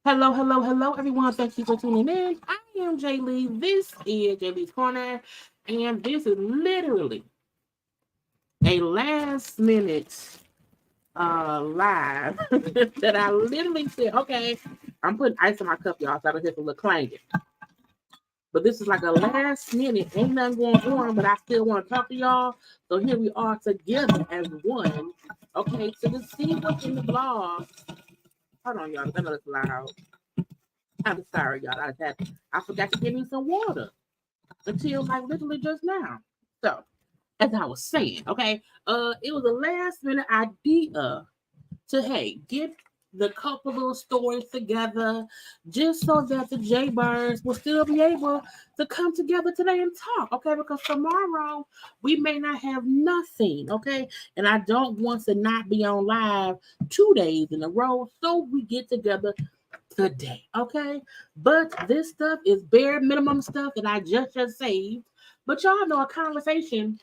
Hello, hello, hello, everyone. Thank you for tuning in. I am Jaylee. This is JayLeesCorner, and this is literally a last minute live that I literally said, okay, I'm putting ice in my cup, y'all, so I don't hear some little clanging. But this is like a last minute, ain't nothing going on, but I still want to talk to y'all. So here we are together as one. Okay, so to see what's in the blog. Hold on, y'all. I know it's loud. I'm sorry, y'all. I forgot to get me some water until like literally just now. So, as I was saying, okay, it was a last minute idea to get the couple little stories together just so that the JayBirds will still be able to come together today and talk, okay? Because tomorrow we may not have nothing, okay? And I don't want to not be on live 2 days in a row, so we get together today, okay? But this stuff is bare minimum stuff that I just saved. But y'all know a conversation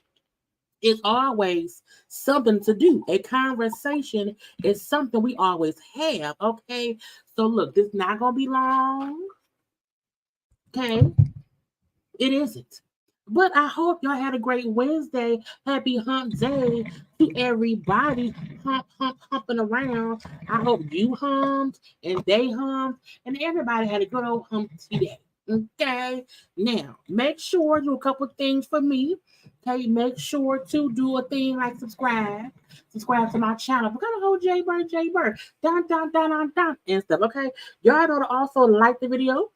is always something to do. A conversation is something we always have, okay? So look, this is not gonna be long, okay? It isn't. But I hope y'all had a great Wednesday. Happy hump day to everybody humping around. I hope you humped and they humped and everybody had a good old humpty day. Okay. Now, make sure you do a couple things for me. Okay, make sure to do a thing like subscribe to my channel. We're gonna hold JayBird, down, and stuff. Okay, y'all know to also like the video.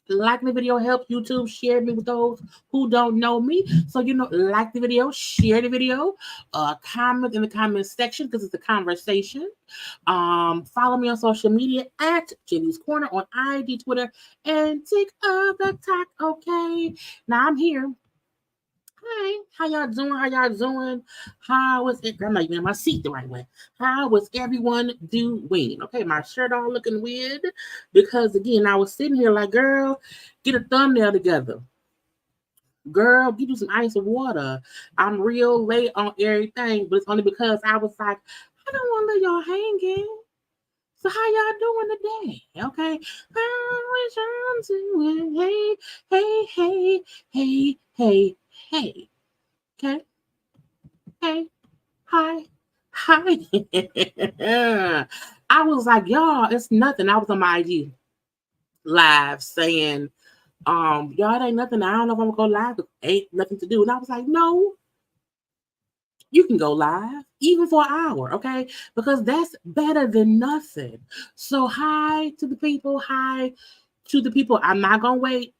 Liking the video helps YouTube share me with those who don't know me. So, like the video, share the video, comment in the comment section because it's a conversation. Follow me on social media at JayLeesCorner on IG, Twitter, and TikTok. Okay, now I'm here. Hi, how y'all doing? How is it? I'm not even in my seat the right way. How is everyone doing? Okay, my shirt all looking weird because again, I was sitting here like, girl, get a thumbnail together. Girl, give you some ice and water. I'm real late on everything, but it's only because I was like, I don't want to leave y'all hanging. So how y'all doing today? Okay. How is y'all doing? Hey, hey, hey, hey, hey, hey. Okay. Hey, hi, hi. I was like, y'all, it's nothing. I was on my IG live saying, y'all, it ain't nothing. I don't know if I'm gonna go live. Ain't nothing to do. And I was like, no, you can go live even for an hour, okay? Because that's better than nothing. So hi to the people. Hi to the people. I'm not gonna wait.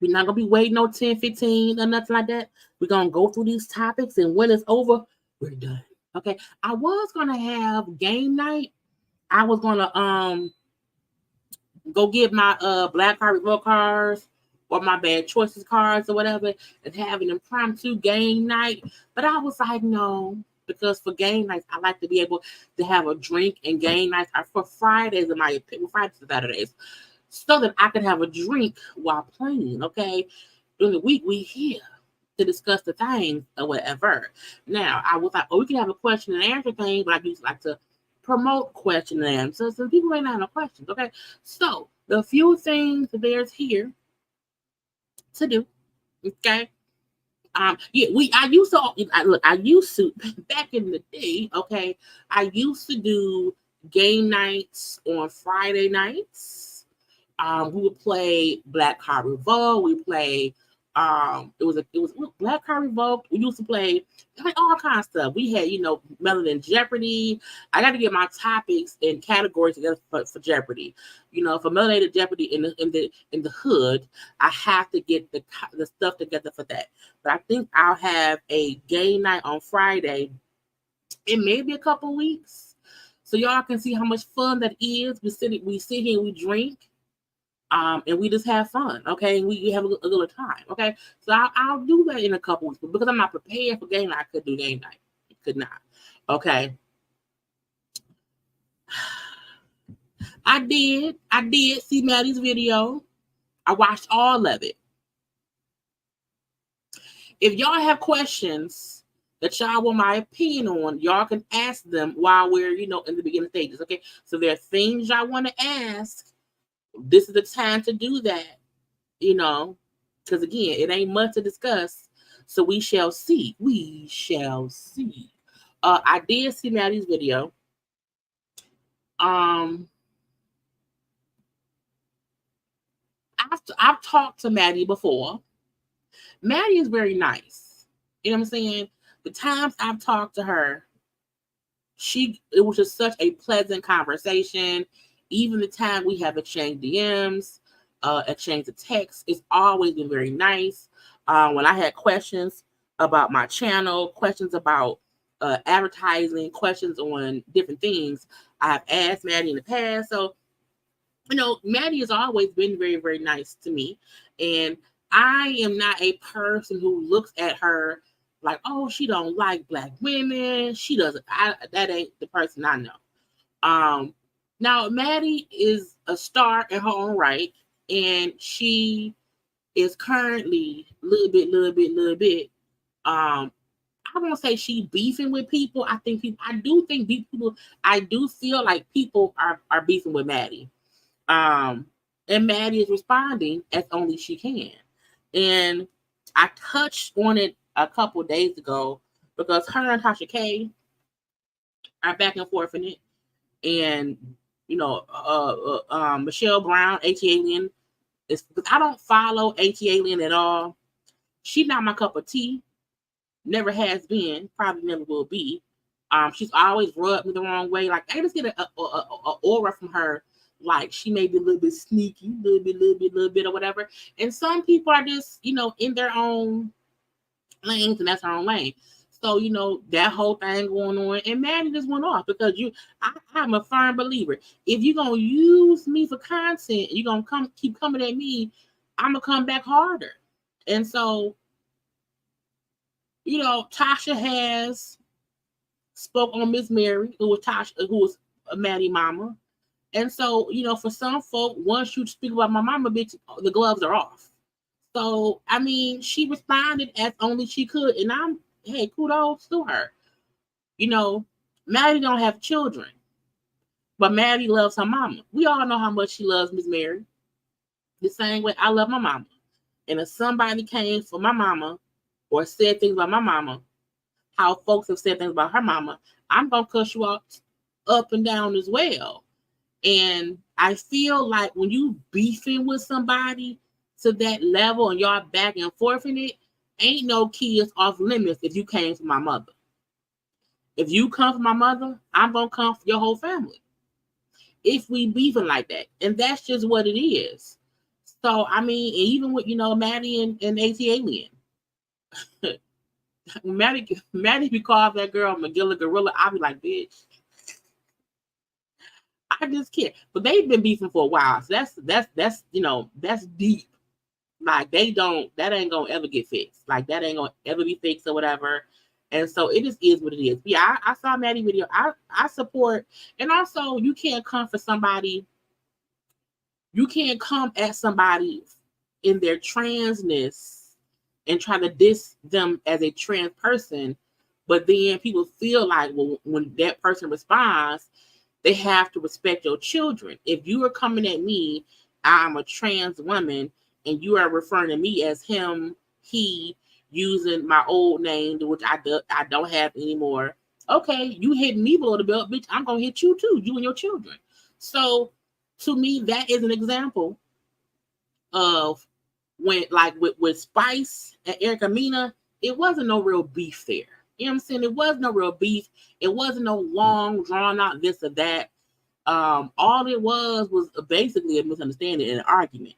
We're not gonna be waiting no 10, 15 or nothing like that. We're gonna go through these topics, and when it's over, we're done. Okay. I was gonna have game night. I was gonna go get my black card revoke cards or my bad choices cards or whatever and have an impromptu game night. But I was like, no, because for game nights, I like to be able to have a drink, and game nights are for Fridays in my opinion, Fridays and Saturdays, so that I can have a drink while playing. Okay. During the week, we here to discuss the things or whatever. Now, I was like, oh, we can have a question and answer thing, but I used like to promote question and answers, so people may not have no questions. Okay, so the few things that there's here to do. Okay, yeah, I used to back in the day. Okay, I used to do game nights on Friday nights. We would play Black Card Revolt. We play it was Black Card Revolt. We used to play like all kinds of stuff. We had, Melon Jeopardy. I got to get my topics and categories together for Jeopardy. For Melanated Jeopardy in the hood, I have to get the stuff together for that. But I think I'll have a game night on Friday in maybe a couple weeks, so y'all can see how much fun that is. We sit here and we drink. And we just have fun, okay? And we have a little time, okay? So I'll do that in a couple weeks, but because I'm not prepared for game night, I could do game night. Could not, okay? I did see Maddie's video. I watched all of it. If y'all have questions that y'all want my opinion on, y'all can ask them while we're, in the beginning stages, okay? So there are things y'all want to ask. This is the time to do that, because again, it ain't much to discuss. So we shall see. We shall see. I did see Maddie's video. I've talked to Maddie before. Maddie is very nice. You know what I'm saying? The times I've talked to her, it was just such a pleasant conversation. Even the time we have exchanged DMs, exchanged texts, it's always been very nice. When I had questions about my channel, questions about advertising, questions on different things, I've asked Maddie in the past. So, Maddie has always been very, very nice to me. And I am not a person who looks at her like, oh, she don't like Black women. She doesn't. That ain't the person I know. Now, Maddie is a star in her own right, and she is currently little bit. I won't say she beefing with people. I do feel like people are beefing with Maddie. And Maddie is responding as only she can. And I touched on it a couple days ago because her and Tasha K are back and forth in it. And Michelle Brown, AT-Alien, is because I don't follow AT-Alien at all. She's not my cup of tea. Never has been. Probably never will be. She's always rubbed me the wrong way. Like I just get a aura from her. Like she may be a little bit sneaky, little bit, or whatever. And some people are just, in their own lanes, and that's her own lane. So, that whole thing going on, and Maddie just went off because I'm a firm believer. If you're going to use me for content, you're going to keep coming at me, I'm going to come back harder. And so, Tasha has spoke on Miss Mary, who was a Maddie mama. And so, for some folk, once you speak about my mama, bitch, the gloves are off. So, I mean, she responded as only she could. And hey, kudos to her. You know, Maddie don't have children, but Maddie loves her mama. We all know how much she loves Miss Mary. The same way I love my mama. And if somebody came for my mama or said things about my mama, how folks have said things about her mama, I'm going to cuss you out up and down as well. And I feel like when you beefing with somebody to that level and y'all back and forth in it, ain't no kids off limits if you came for my mother. If you come for my mother, I'm going to come for your whole family. If we beefing like that. And that's just what it is. So, I mean, even with, Maddie and AT Alien. Maddie be called that girl McGilla Gorilla, I'll be like, bitch. I just can't. But they've been beefing for a while. So that's deep. Like that ain't gonna ever get fixed. Like that ain't gonna ever be fixed or whatever. And so it just is what it is. But yeah, I saw Maddie video. I support, and also you can't come for somebody. You can't come at somebody in their transness and try to diss them as a trans person, but then people feel like, well, when that person responds, they have to respect your children. If you are coming at me, I'm a trans woman, and you are referring to me as him, he, using my old name, which I don't have anymore. Okay, you hit me below the belt, bitch. I'm gonna hit you too, you and your children. So to me, that is an example of when, like with Spice and Erica Mena, it wasn't no real beef there. You know what I'm saying? It was no real beef. It wasn't no long, drawn out this or that. All it was basically a misunderstanding and an argument.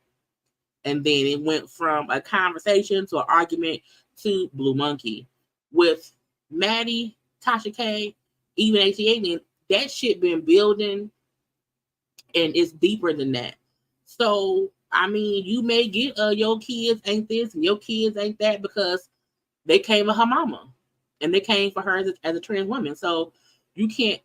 And then it went from a conversation to an argument to Blue Monkey. With Maddie, Tasha K, even ATA, that shit been building, and it's deeper than that. So, I mean, you may get your kids ain't this and your kids ain't that because they came for her mama and they came for her as a trans woman. So you can't,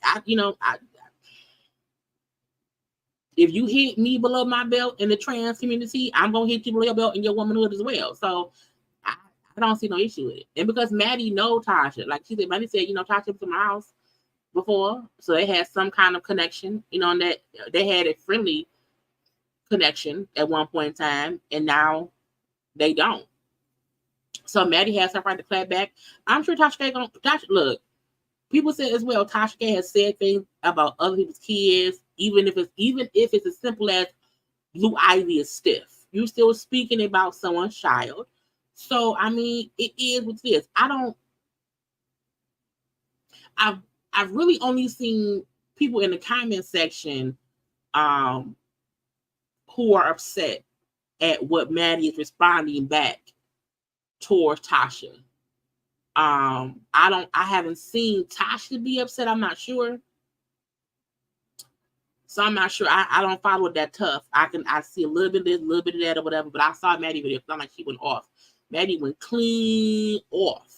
if you hit me below my belt in the trans community, I'm going to hit you below your belt in your womanhood as well. So I don't see no issue with it. And because Maddie know Tasha, like Maddie said, Tasha was in my house before. So they had some kind of connection, and that they had a friendly connection at one point in time, and now they don't. So Maddie has her right to clap back. I'm sure Tasha K look. People said as well, Tasha K has said things about other people's kids, even if it's as simple as Blue Ivy is stiff. You're still speaking about someone's child. So I mean, it is what it is. I've really only seen people in the comment section who are upset at what Maddie is responding back towards Tasha. I haven't seen Tasha be upset. I'm not sure. So I'm not sure. I don't follow it that tough. I see a little bit of this, a little bit of that or whatever, but I saw Maddie video. It's not like she went off. Maddie went clean off.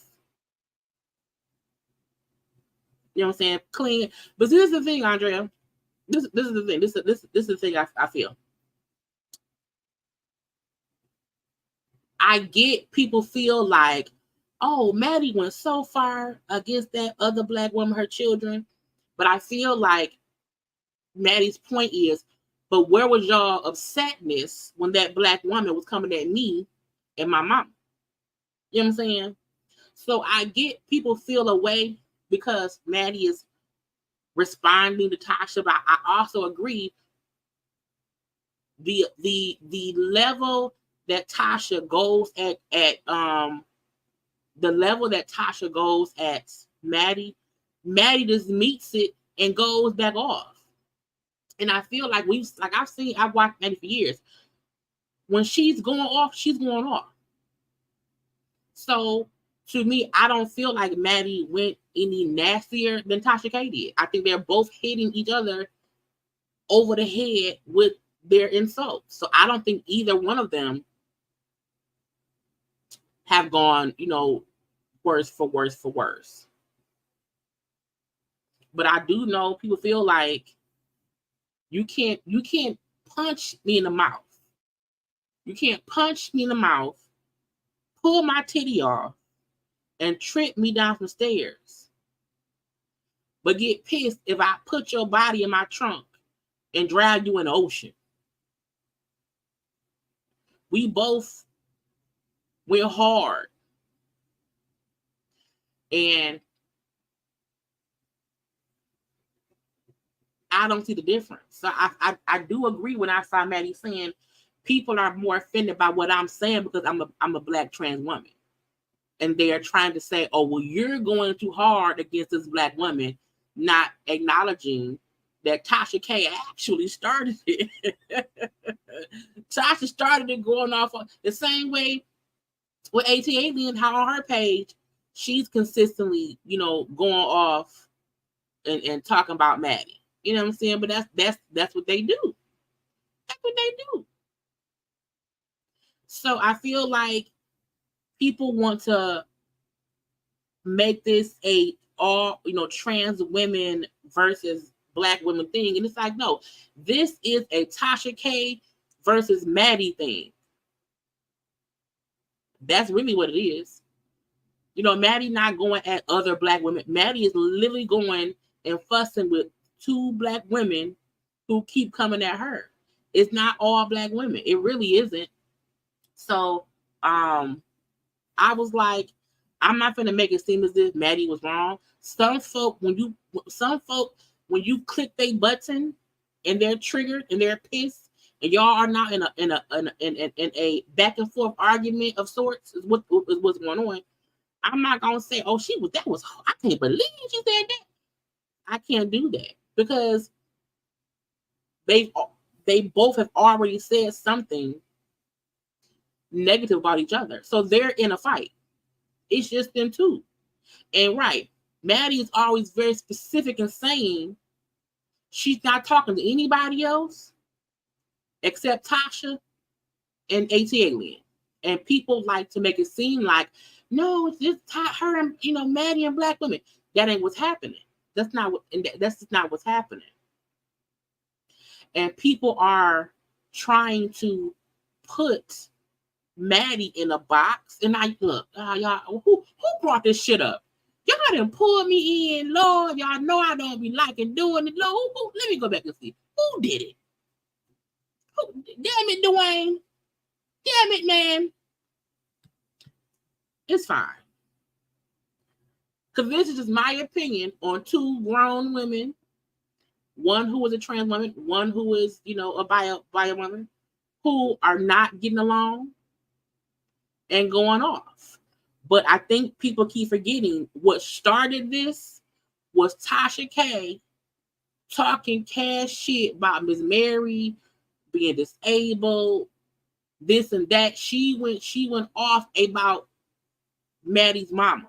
You know what I'm saying? Clean. But this is the thing, Andrea. This is the thing. This is the thing I feel. I get people feel like, oh, Maddie went so far against that other black woman, her children. But I feel like Maddie's point is, but where was y'all upsetness when that black woman was coming at me and my mama? You know what I'm saying? So I get people feel away because Maddie is responding to Tasha, but I also agree the level that Tasha goes at the level that Tasha goes at Maddie just meets it and goes back off. And I feel like I've watched Maddie for years. When she's going off, she's going off. So to me, I don't feel like Maddie went any nastier than Tasha K did. I think they're both hitting each other over the head with their insults. So I don't think either one of them have gone, worse for worse. But I do know people feel like you can't punch me in the mouth. You can't punch me in the mouth pull my titty off and trip me down some stairs, but get pissed if I put your body in my trunk and drag you in the ocean. We both went hard. And I don't see the difference. So I do agree when I saw Maddie saying people are more offended by what I'm saying because I'm a black trans woman. And they are trying to say, oh, well, you're going too hard against this black woman, not acknowledging that Tasha K actually started it. Tasha started it going off the same way with ATA and how on her page, she's consistently, going off and talking about Maddie. You know what I'm saying? But that's what they do. That's what they do. So I feel like people want to make this a all trans women versus black women thing, and it's like, no, this is a Tasha K versus Maddie thing. That's really what it is. Maddie not going at other black women. Maddie is literally going and fussing with two black women who keep coming at her. It's not all black women. It really isn't. So I was like, I'm not gonna make it seem as if Maddie was wrong. Some folk, when you click their button and they're triggered and they're pissed, and y'all are not in a back and forth argument of sorts, is what's going on. I'm not gonna say, oh, I can't believe she said that. I can't do that because they both have already said something negative about each other. So they're in a fight. It's just them two. And right, Maddie is always very specific in saying she's not talking to anybody else except Tasha and ATA. And people like to make it seem like, no, it's just her and Maddie and black women. That ain't what's happening. That's just not what's happening. And people are trying to put Maddie in a box. And I look, y'all, who brought this shit up? Y'all done pull me in, Lord. Y'all know I don't be liking doing it. Lord, let me go back and see. Who did it? Damn it, Dwayne. Damn it, man. It's fine. Because this is just my opinion on two grown women. One who is a trans woman, one who is, a bio woman, who are not getting along and going off. But I think people keep forgetting what started this was Tasha K talking cash shit about Miss Mary being disabled, this and that. She went off about Maddie's mama.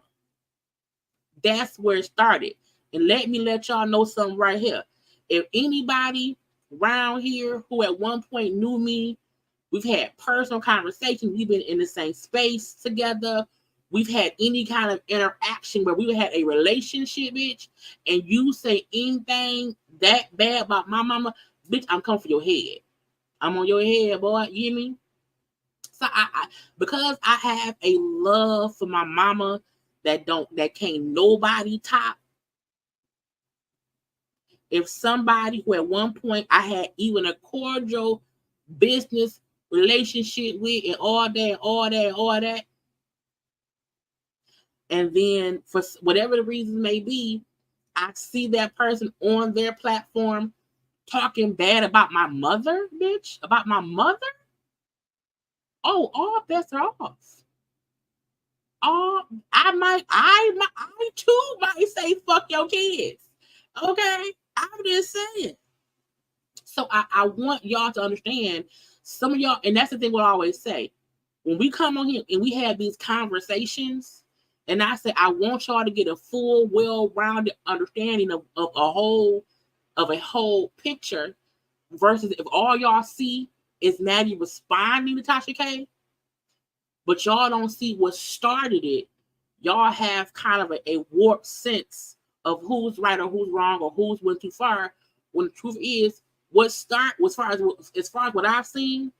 That's where it started. And let me let y'all know something right here. If anybody around here who at one point knew me, we've had personal conversations, we've been in the same space together, we've had any kind of interaction where we've had a relationship, bitch, and you say anything that bad about my mama, bitch, I'm coming for your head. I'm on your head, boy. You hear me? So because I have a love for my mama that can't nobody top. If somebody who at one point I had even a cordial business relationship with and all that, and then for whatever the reason may be, I see that person on their platform talking bad about my mother, bitch, about my mother. Oh, all bets are off. I too might say fuck your kids. Okay, I'm just saying. So I want y'all to understand, some of y'all, and that's the thing what I always say. When we come on here and we have these conversations, and I say I want y'all to get a full, well-rounded understanding of a whole picture, versus if all y'all see is Maddie responding to Tasha K, but y'all don't see what started it. Y'all have kind of a warped sense of who's right or who's wrong or who's went too far. When the truth is, as far as what I've seen,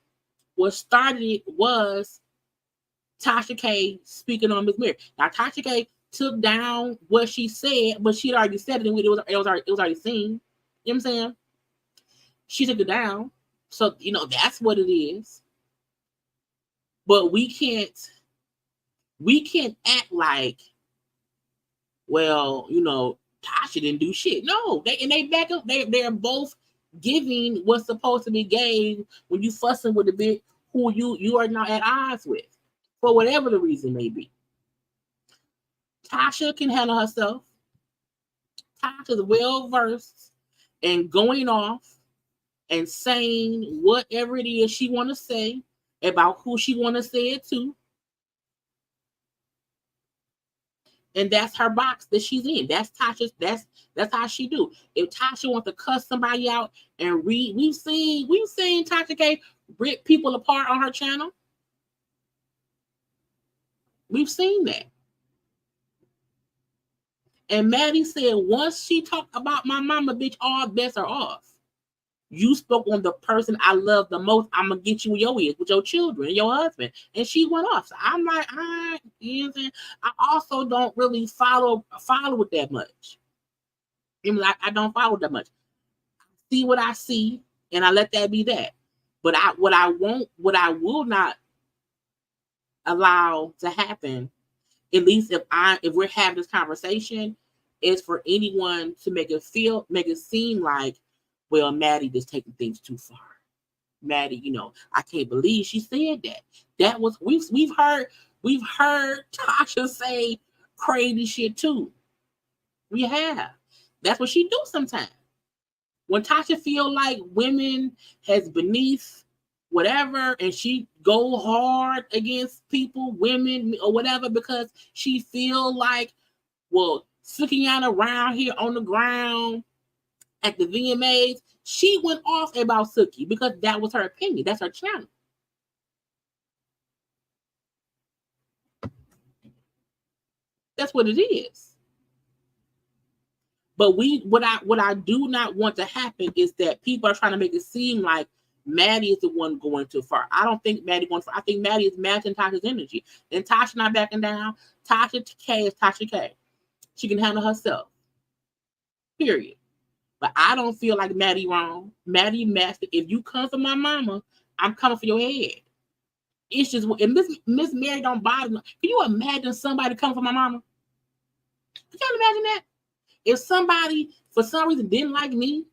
what started it was Tasha K speaking on Miss Mary. Now Tasha K took down what she said, but she had already said it, and it was already seen. You know what I'm saying? She took it down. So, that's what it is. But we can't act like, well, Tasha didn't do shit. No, they back up. They're both giving what's supposed to be gave when you fussing with a bitch who you are not at odds with, for whatever the reason may be. Tasha can handle herself. Tasha's well versed in going off and saying whatever it is she want to say about who she want to say it to. And that's her box that she's in. That's Tasha's. That's how she do. If Tasha wants to cuss somebody out and read, we've seen Tasha K rip people apart on her channel. We've seen that. And Maddie said once she talked about my mama, bitch, all bets are off. You spoke on the person I love the most. I'm gonna get you with your ears, with your children, and your husband. And she went off. So I'm like, you know what I'm saying? I also don't really follow it that much. I don't follow that much. See what I see, and I let that be that. But what I will not allow to happen, at least if we're having this conversation, is for anyone to make it seem like, well, Maddie just taking things too far. Maddie, I can't believe she said that. That was we've heard Tasha say crazy shit too. We have. That's what she do sometimes. When Tasha feel like women has beneath whatever, and she go hard against people, women or whatever, because she feel like, well, sticking out around here on the ground at the VMAs, she went off about Suki because that was her opinion. That's her channel. That's what it is. But what I do not want to happen is that people are trying to make it seem like Maddie is the one going too far. I don't think Maddie going far. I think Maddie is matching Tasha's energy. And Tasha not backing down. Tasha K is Tasha K. She can handle herself. Period. But I don't feel like Maddie wrong. Maddie master. If you come for my mama, I'm coming for your head. It's just, and Miss Mary don't bother. Can you imagine somebody coming for my mama? Can you imagine that? If somebody for some reason didn't like me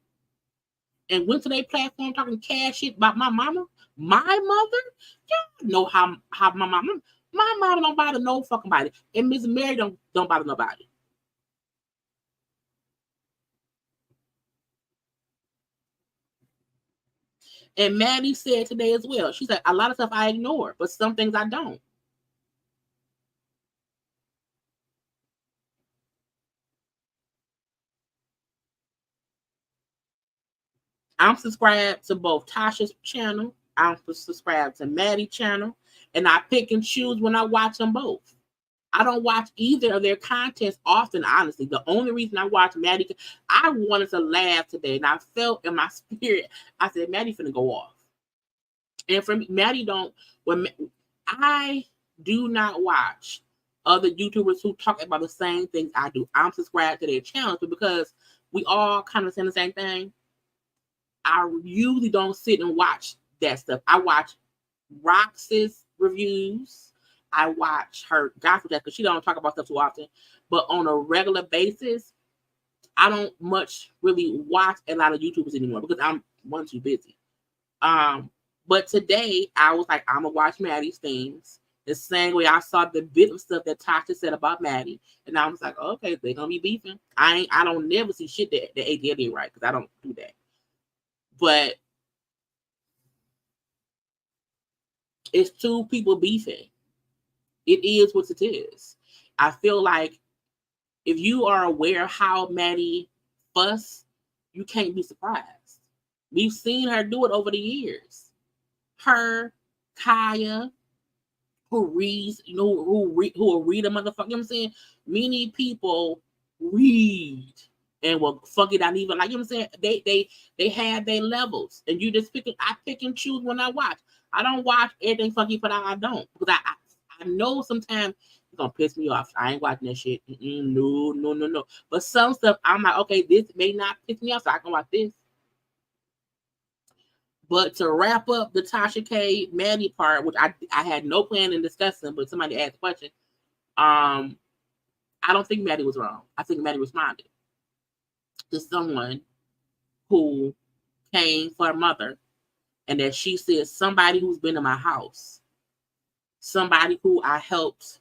and went to their platform talking cash shit about my mama, my mother, y'all know how my mama don't bother no fucking body, and Miss Mary don't bother nobody. And Maddie said today as well. She said a lot of stuff I ignore, but some things I don't. I'm subscribed to both Tasha's channel. I'm subscribed to Maddie's channel, and I pick and choose when I watch them both. I don't watch either of their contents often, honestly. The only reason I watch Maddie, I wanted to laugh today, and I felt in my spirit, I said, Maddie finna go off. And for me, Maddie don't, when I do not watch other YouTubers who talk about the same things I do. I'm subscribed to their channels, but because we all kind of saying the same thing, I usually don't sit and watch that stuff. I watch Rox's reviews. I watch her gossip because she don't talk about stuff too often. But on a regular basis, I don't much really watch a lot of YouTubers anymore because I'm too busy. But today I was like, I'm gonna watch Maddie's things. The same way I saw the bit of stuff that Tasha said about Maddie, and I was like, okay, they're gonna be beefing. I don't never see shit that AJ did right because I don't do that. But it's two people beefing. It is what it is. I feel like if you are aware of how Maddie fuss, you can't be surprised. We've seen her do it over the years. Her, Kaya, who reads, who will read a motherfucker. You know what I'm saying? Many people read and will fuck it out even. Like, you know what I'm saying? They have their levels, and you just I pick and choose when I watch. I don't watch everything fucking put out. I don't, because I know sometimes it's gonna piss me off. I ain't watching that shit. No. But some stuff I'm like, okay, this may not piss me off, so I can watch this. But to wrap up the Tasha K Maddie part, which I had no plan in discussing, but somebody asked a question. I don't think Maddie was wrong. I think Maddie responded to someone who came for her mother, and that she said somebody who's been in my house, somebody who I helped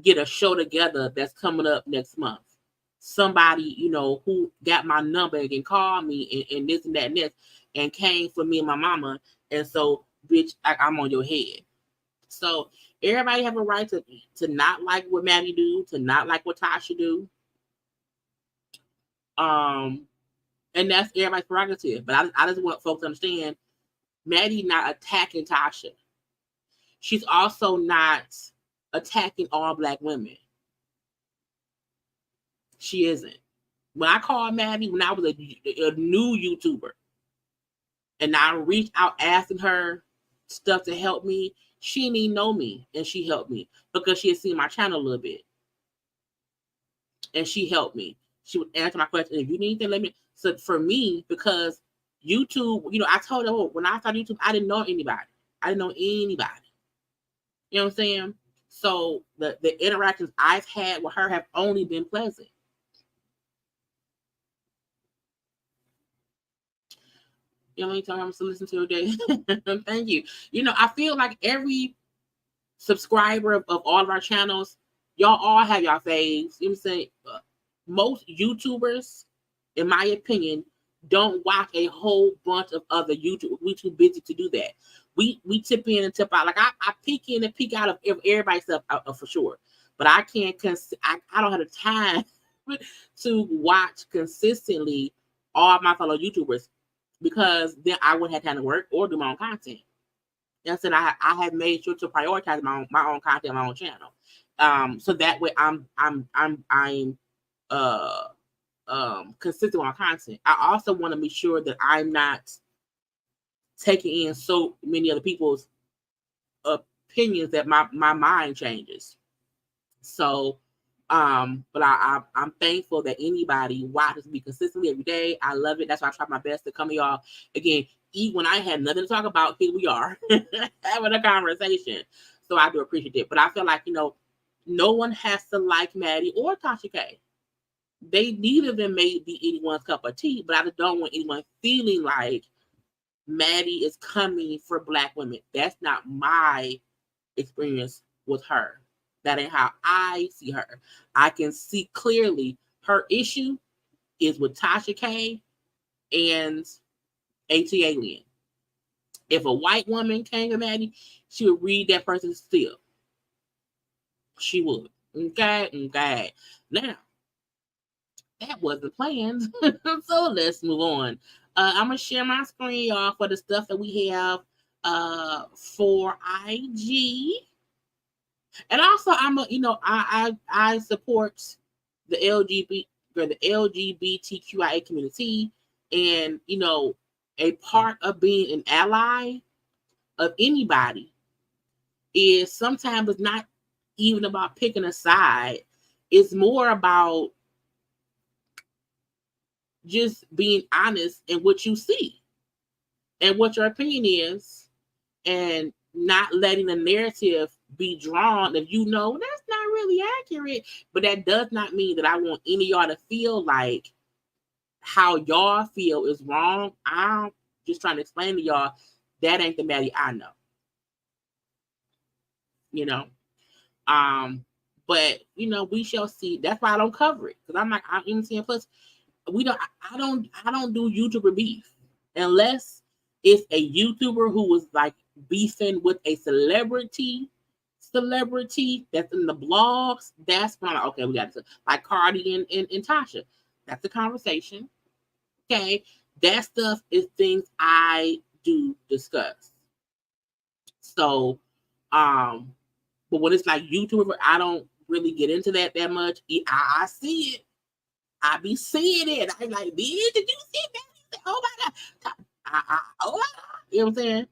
get a show together that's coming up next month, somebody, you know, who got my number and can call me and this and that and this, and came for me and my mama, and so bitch, I'm on your head. So everybody have a right to not like what Maddie do, to not like what Tasha do. And that's everybody's prerogative. But I just want folks to understand, Maddie not attacking Tasha. She's also not attacking all Black women. She isn't. When I called Maddie, when I was a new YouTuber, and I reached out asking her stuff to help me, she didn't even know me, and she helped me because she had seen my channel a little bit, and she helped me. She would answer my question. If you need anything, let me. So for me, because YouTube, you know, I told her when I started YouTube, I didn't know anybody. You know what I'm saying? So the interactions I've had with her have only been pleasant. You know how many times I'm to listen to a day? Thank you. You know, I feel like every subscriber of all of our channels, y'all all have y'all faves. You know what I'm saying? Most YouTubers, in my opinion, don't watch a whole bunch of other YouTube. We too busy to do that. We tip in and tip out. Like I peek in and peek out of everybody's stuff for sure. But I can't. I don't have the time to watch consistently all my fellow YouTubers, because then I wouldn't have time to work or do my own content. And so I have made sure to prioritize my own content, my own channel. So that way I'm consistent with my content. I also want to be sure that I'm not taking in so many other people's opinions that my mind changes. So but I'm thankful that anybody watches me consistently every day. I love it. That's why I try my best to come to y'all again. Even when I had nothing to talk about, here we are having a conversation. So I do appreciate it. But I feel like, you know, no one has to like Maddie or Tasha K. They neither of them may be anyone's cup of tea, but I just don't want anyone feeling like Maddie is coming for Black women. That's not my experience with her. That ain't how I see her. I can see clearly her issue is with Tasha K and AT Alien. If a white woman came to Maddie, she would read that person's still. She would. Okay. Now, that wasn't planned. So let's move on. I'm gonna share my screen, y'all, for the stuff that we have for IG. And also, I support the LGBTQIA community, and you know, a part of being an ally of anybody is sometimes it's not even about picking a side. It's more about just being honest in what you see and what your opinion is, and not letting the narrative be drawn if you know that's not really accurate. But that does not mean that I want any of y'all to feel like how y'all feel is wrong. I'm just trying to explain to y'all that ain't the Maddie I know. You know, but you know, we shall see. That's why I don't cover it, because I'm like, I'm innocent. Plus, I don't do YouTuber beef unless it's a YouTuber who was like beefing with a celebrity that's in the blogs. That's when I'm like, okay, we got to, like Cardi and Tasha. That's the conversation. Okay, that stuff is things I do discuss. So, but when it's like YouTuber, I don't really get into that much. I see it. I be seeing it. I'm like, bitch, did you see that? Oh my God. Oh my God. You know what I'm saying?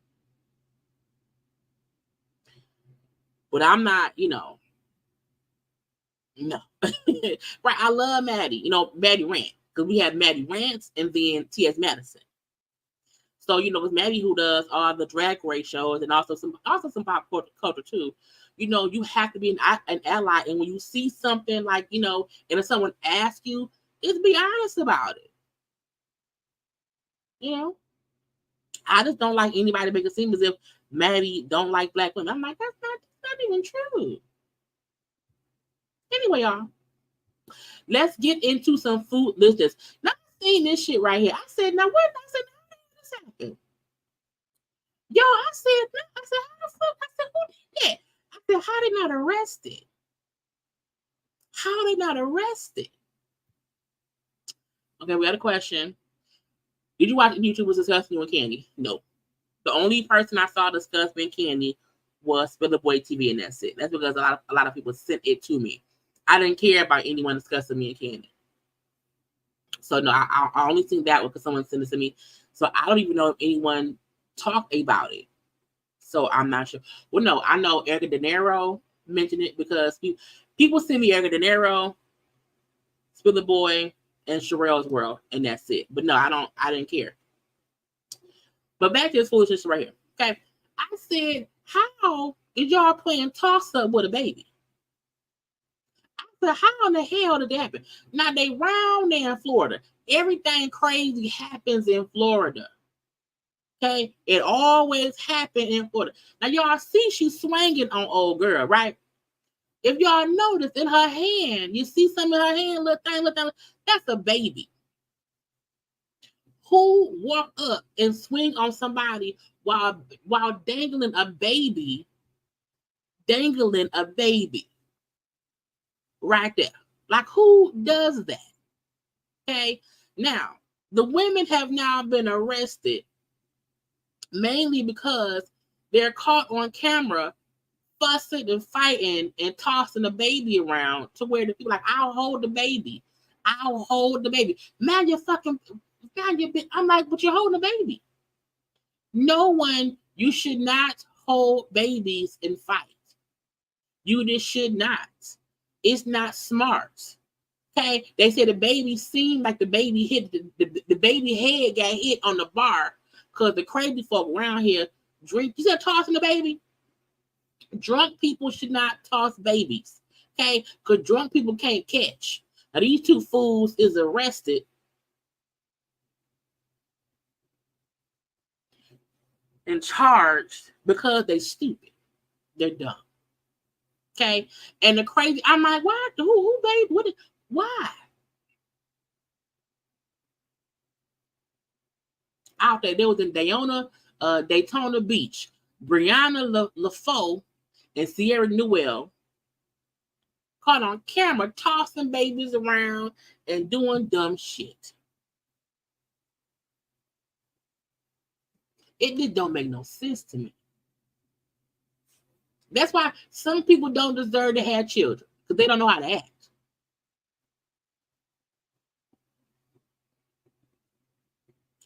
But I'm not, no. Right, I love Maddie. Maddie Rant. Because we have Maddie Rants and then T.S. Madison. So, with Maddie who does all the drag race shows and also some pop culture too. You have to be an ally. And when you see something like, and if someone asks you, just be honest about it. I just don't like anybody to make it seem as if Maddie don't like black women. I'm like, that's not even true. Anyway, y'all, let's get into some food listers. Now, I've seen this shit right here. I said, now what? I said, how did this happen? Yo, I said, how the fuck? I said, who did that? I said, how they not arrested? How they not arrested? Okay, we got a question. Did you watch YouTubers discussing you and Candy? No. The only person I saw discuss me and Candy was Spiller Boy TV, and that's it. That's because a lot of people sent it to me. I didn't care about anyone discussing me and Candy. So no, I only seen that one because someone sent it to me. So I don't even know if anyone talked about it. So I'm not sure. Well, no, I know Erica De Niro mentioned it because people send me Erica De Niro, Spiller Boy, and Sherelle's World, and that's it. But no, I didn't care. But back to this foolishness right here. Okay. I said, how is y'all playing toss up with a baby? I said, how in the hell did that happen? Now they round there in Florida. Everything crazy happens in Florida. Okay. It always happened in Florida. Now y'all see she's swinging on old girl, right? If y'all notice in her hand, you see something in her hand, little thing, that's a baby. Who walk up and swing on somebody while dangling a baby right there? Like, who does that? Okay. Now, the women have now been arrested mainly because they're caught on camera fussing and fighting and tossing the baby around to where the people like, I'll hold the baby. Man, I'm like, but you're holding a baby. You should not hold babies in fight. You just should not. It's not smart. Okay? They say the baby seemed like the baby hit, the baby head got hit on the bar because the crazy folk around here drink. You said tossing the baby? Drunk people should not toss babies. Okay? Because drunk people can't catch. Now, these two fools is arrested and charged because they stupid. They're dumb. Okay? And the crazy, I'm like, why? Who baby? Why? Out there was in Daytona Beach. Brianna LaFoe and Sierra Newell caught on camera tossing babies around and doing dumb shit. It just don't make no sense to me. That's why some people don't deserve to have children because they don't know how to act.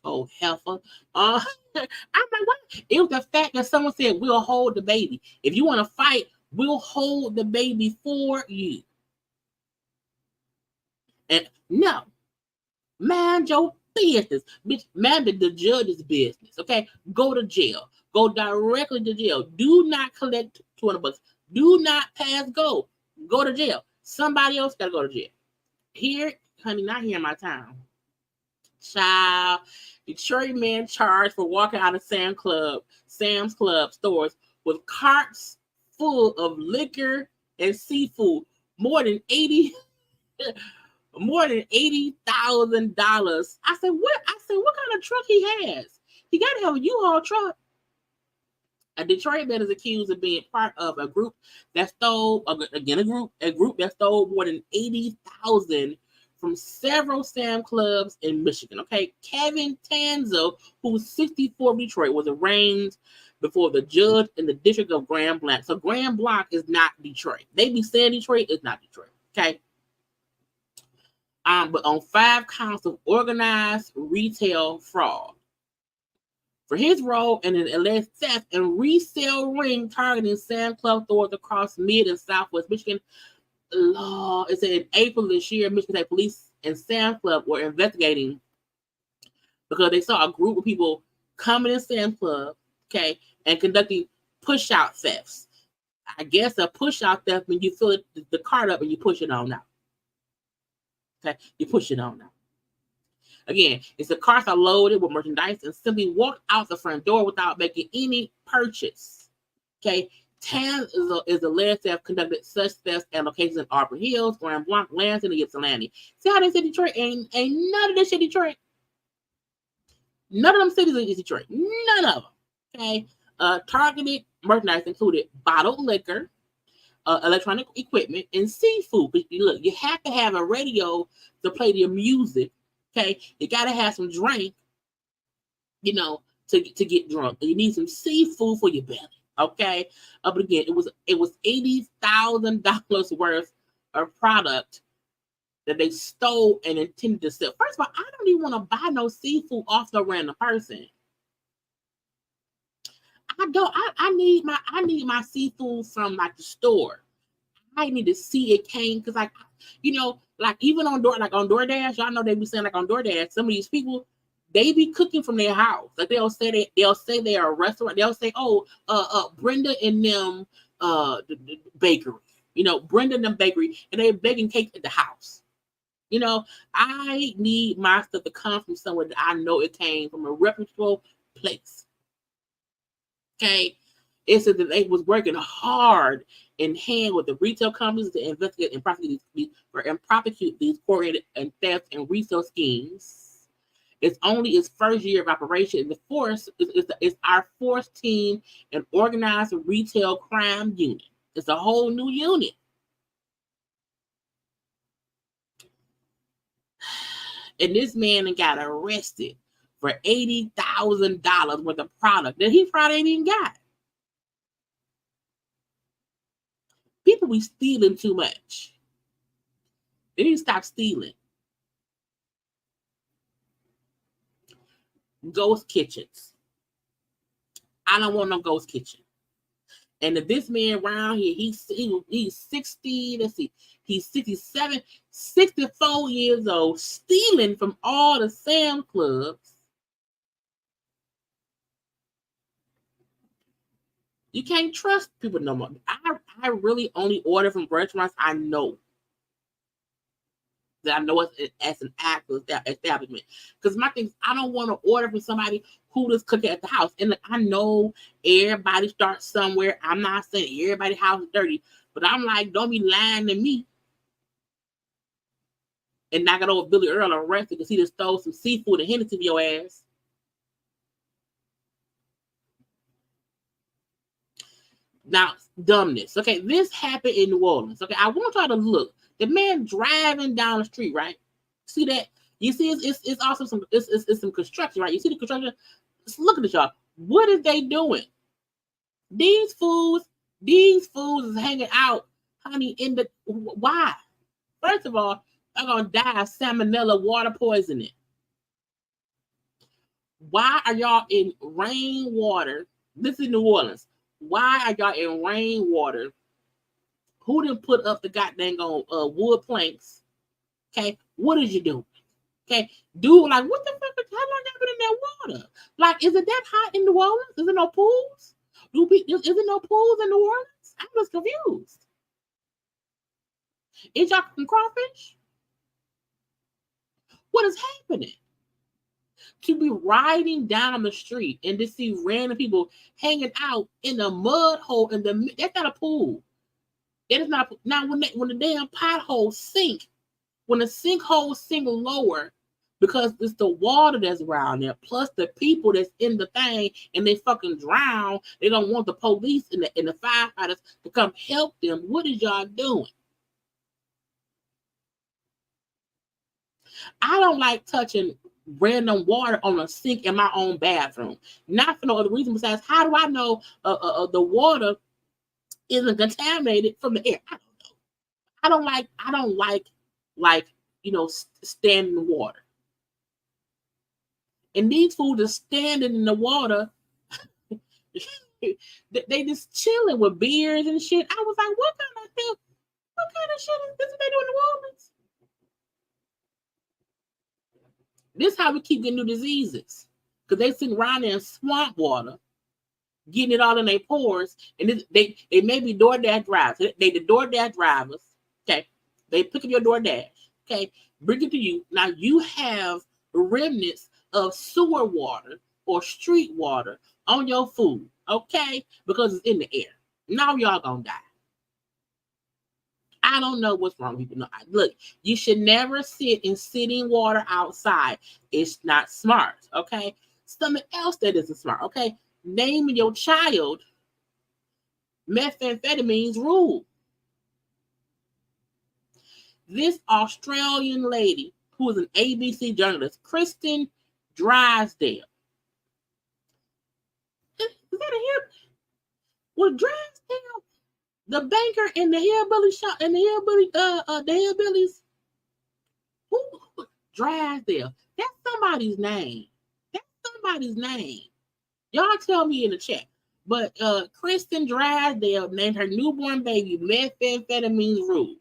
Oh, heifer. I'm like, what? It was the fact that someone said, we'll hold the baby. If you want to fight, we'll hold the baby for you. And no, mind your business. Bitch, mind the judge's business. Okay? Go to jail. Go directly to jail. Do not collect $200. Do not pass go. Go to jail. Somebody else got to go to jail. Here, honey, not here in my town. Child, Detroit man charged for walking out of Sam's Club stores with carts full of liquor and seafood. More than $80,000. I said, what kind of truck he has? He got to have a U-Haul truck. A Detroit man is accused of being part of a group that stole, again, a group that stole more than $80,000 from several Sam clubs in Michigan. Okay, Kevin Tanzo, who's 64 Detroit, was arraigned before the judge in the district of Grand Blanc. So Grand Blanc is not Detroit. They be saying Detroit, it's not Detroit. Okay. But on 5 counts of organized retail fraud for his role in an alleged theft and resale ring targeting Sam Club stores across Mid and Southwest Michigan. It said in April this year, Michigan State Police and Sam Club were investigating because they saw a group of people coming in Sam Club, okay, and conducting push-out thefts. I guess a push-out theft when you fill the cart up and you push it on out. Okay, you push it on out. Again, it's the carts are loaded with merchandise and simply walk out the front door without making any purchase. Okay, Tam is alleged to have conducted such thefts at locations in Auburn Hills, Grand Blanc, Lansing, and Ypsilanti. See how they said Detroit? Ain't none of this shit Detroit. None of them cities is Detroit. None of them. Okay. Targeted merchandise included bottled liquor, electronic equipment, and seafood. But look, you have to have a radio to play your music. Okay. You got to have some drink, you know, to get drunk. You need some seafood for your belly. Okay. But again, it was $80,000 worth of product that they stole and intended to sell. First of all, I don't even want to buy no seafood off the random person. I need my seafood from like the store. I need to see it came because like, you know, like even on DoorDash, y'all know they be saying like on DoorDash, some of these people, they be cooking from their house. Like they'll say they are a restaurant. They'll say, Brenda and them the bakery. You know, Brenda and them bakery, and they're baking cake at the house. You know, I need my stuff to come from somewhere that I know it came from a reputable place. Okay. It said that they was working hard in hand with the retail companies to investigate and prosecute these coordinated and theft and resale schemes. It's only its first year of operation. The force is our fourth team and organized retail crime unit. It's a whole new unit. And this man got arrested for $80,000 worth of product that he probably ain't even got. People be stealing too much. They need to stop stealing. Ghost kitchens. I don't want no ghost kitchen. And if this man around here, he's 60, let's see, he's 67, 64 years old, stealing from all the Sam Clubs. You can't trust people no more. I really only order from restaurants I know. That I know as an actual establishment. Because my thing is, I don't want to order from somebody who just cooking at the house. And I know everybody starts somewhere. I'm not saying everybody's house is dirty, but I'm like, don't be lying to me. And knocking over Billy Earl arrested because he just stole some seafood and handed it to your ass. Now, dumbness. Okay, this happened in New Orleans. Okay, I want y'all to look. The man driving down the street, right? See that? You see, it's also some some construction, right? You see the construction? Just look at this, y'all. What are they doing? These fools is hanging out, honey. In the why? First of all, they're gonna die of salmonella water poisoning. Why are y'all in rainwater? This is New Orleans. Why are y'all in rainwater? Who didn't put up the goddamn wood planks? Okay, what is you doing? Okay, dude, like what the fuck? How long y'all been in that water? Like, is it that hot in New Orleans? Is there no pools? Is there no pools in New Orleans? I'm just confused. Is y'all cooking crawfish? What is happening? To be riding down the street and to see random people hanging out in a mud hole that's not a pool. It is not. Now, when the damn potholes sink, when the sinkholes sink lower, because it's the water that's around there, plus the people that's in the thing, and they fucking drown. They don't want the police and the firefighters to come help them. What is y'all doing? I don't like touching random water on a sink in my own bathroom. Not for no other reason besides, how do I know the water isn't contaminated from the air? I don't know. I don't like standing in water. And these fools are standing in the water. They just chilling with beers and shit. I was like, what kind of shit is this they do in New Orleans? This is how we keep getting new diseases. Because they sitting around there in swamp water, getting it all in their pores, and they may be DoorDash drivers. They the DoorDash drivers, okay? They pick up your DoorDash, okay? Bring it to you. Now you have remnants of sewer water or street water on your food, okay? Because it's in the air. Now y'all gonna die. I don't know what's wrong with people. No, look, you should never sit in sitting water outside. It's not smart, okay? Something else that isn't smart, okay? Naming your child methamphetamines rule. This Australian lady who is an ABC journalist, Kristen Drysdale. Is that a hip? Was Drysdale the banker in the hillbilly shop and the hillbillies? Who? Drysdale. That's somebody's name. That's somebody's name. Y'all tell me in the chat. But Kristen Drysdale named her newborn baby methamphetamine rules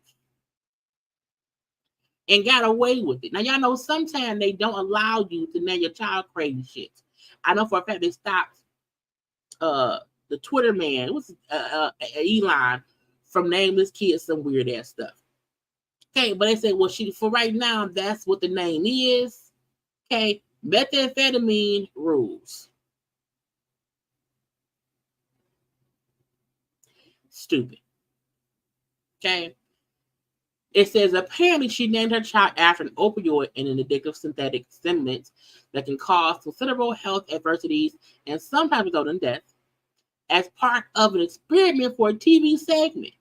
and got away with it. Now, y'all know sometimes they don't allow you to name your child crazy shit. I know for a fact they stopped the Twitter man, it was Elon, from naming this kid some weird ass stuff. Okay, but they said, well, for right now, that's what the name is. Okay, methamphetamine rules. Stupid. Okay. It says apparently she named her child after an opioid and an addictive synthetic stimulant that can cause considerable health adversities and sometimes result in death as part of an experiment for a TV segment.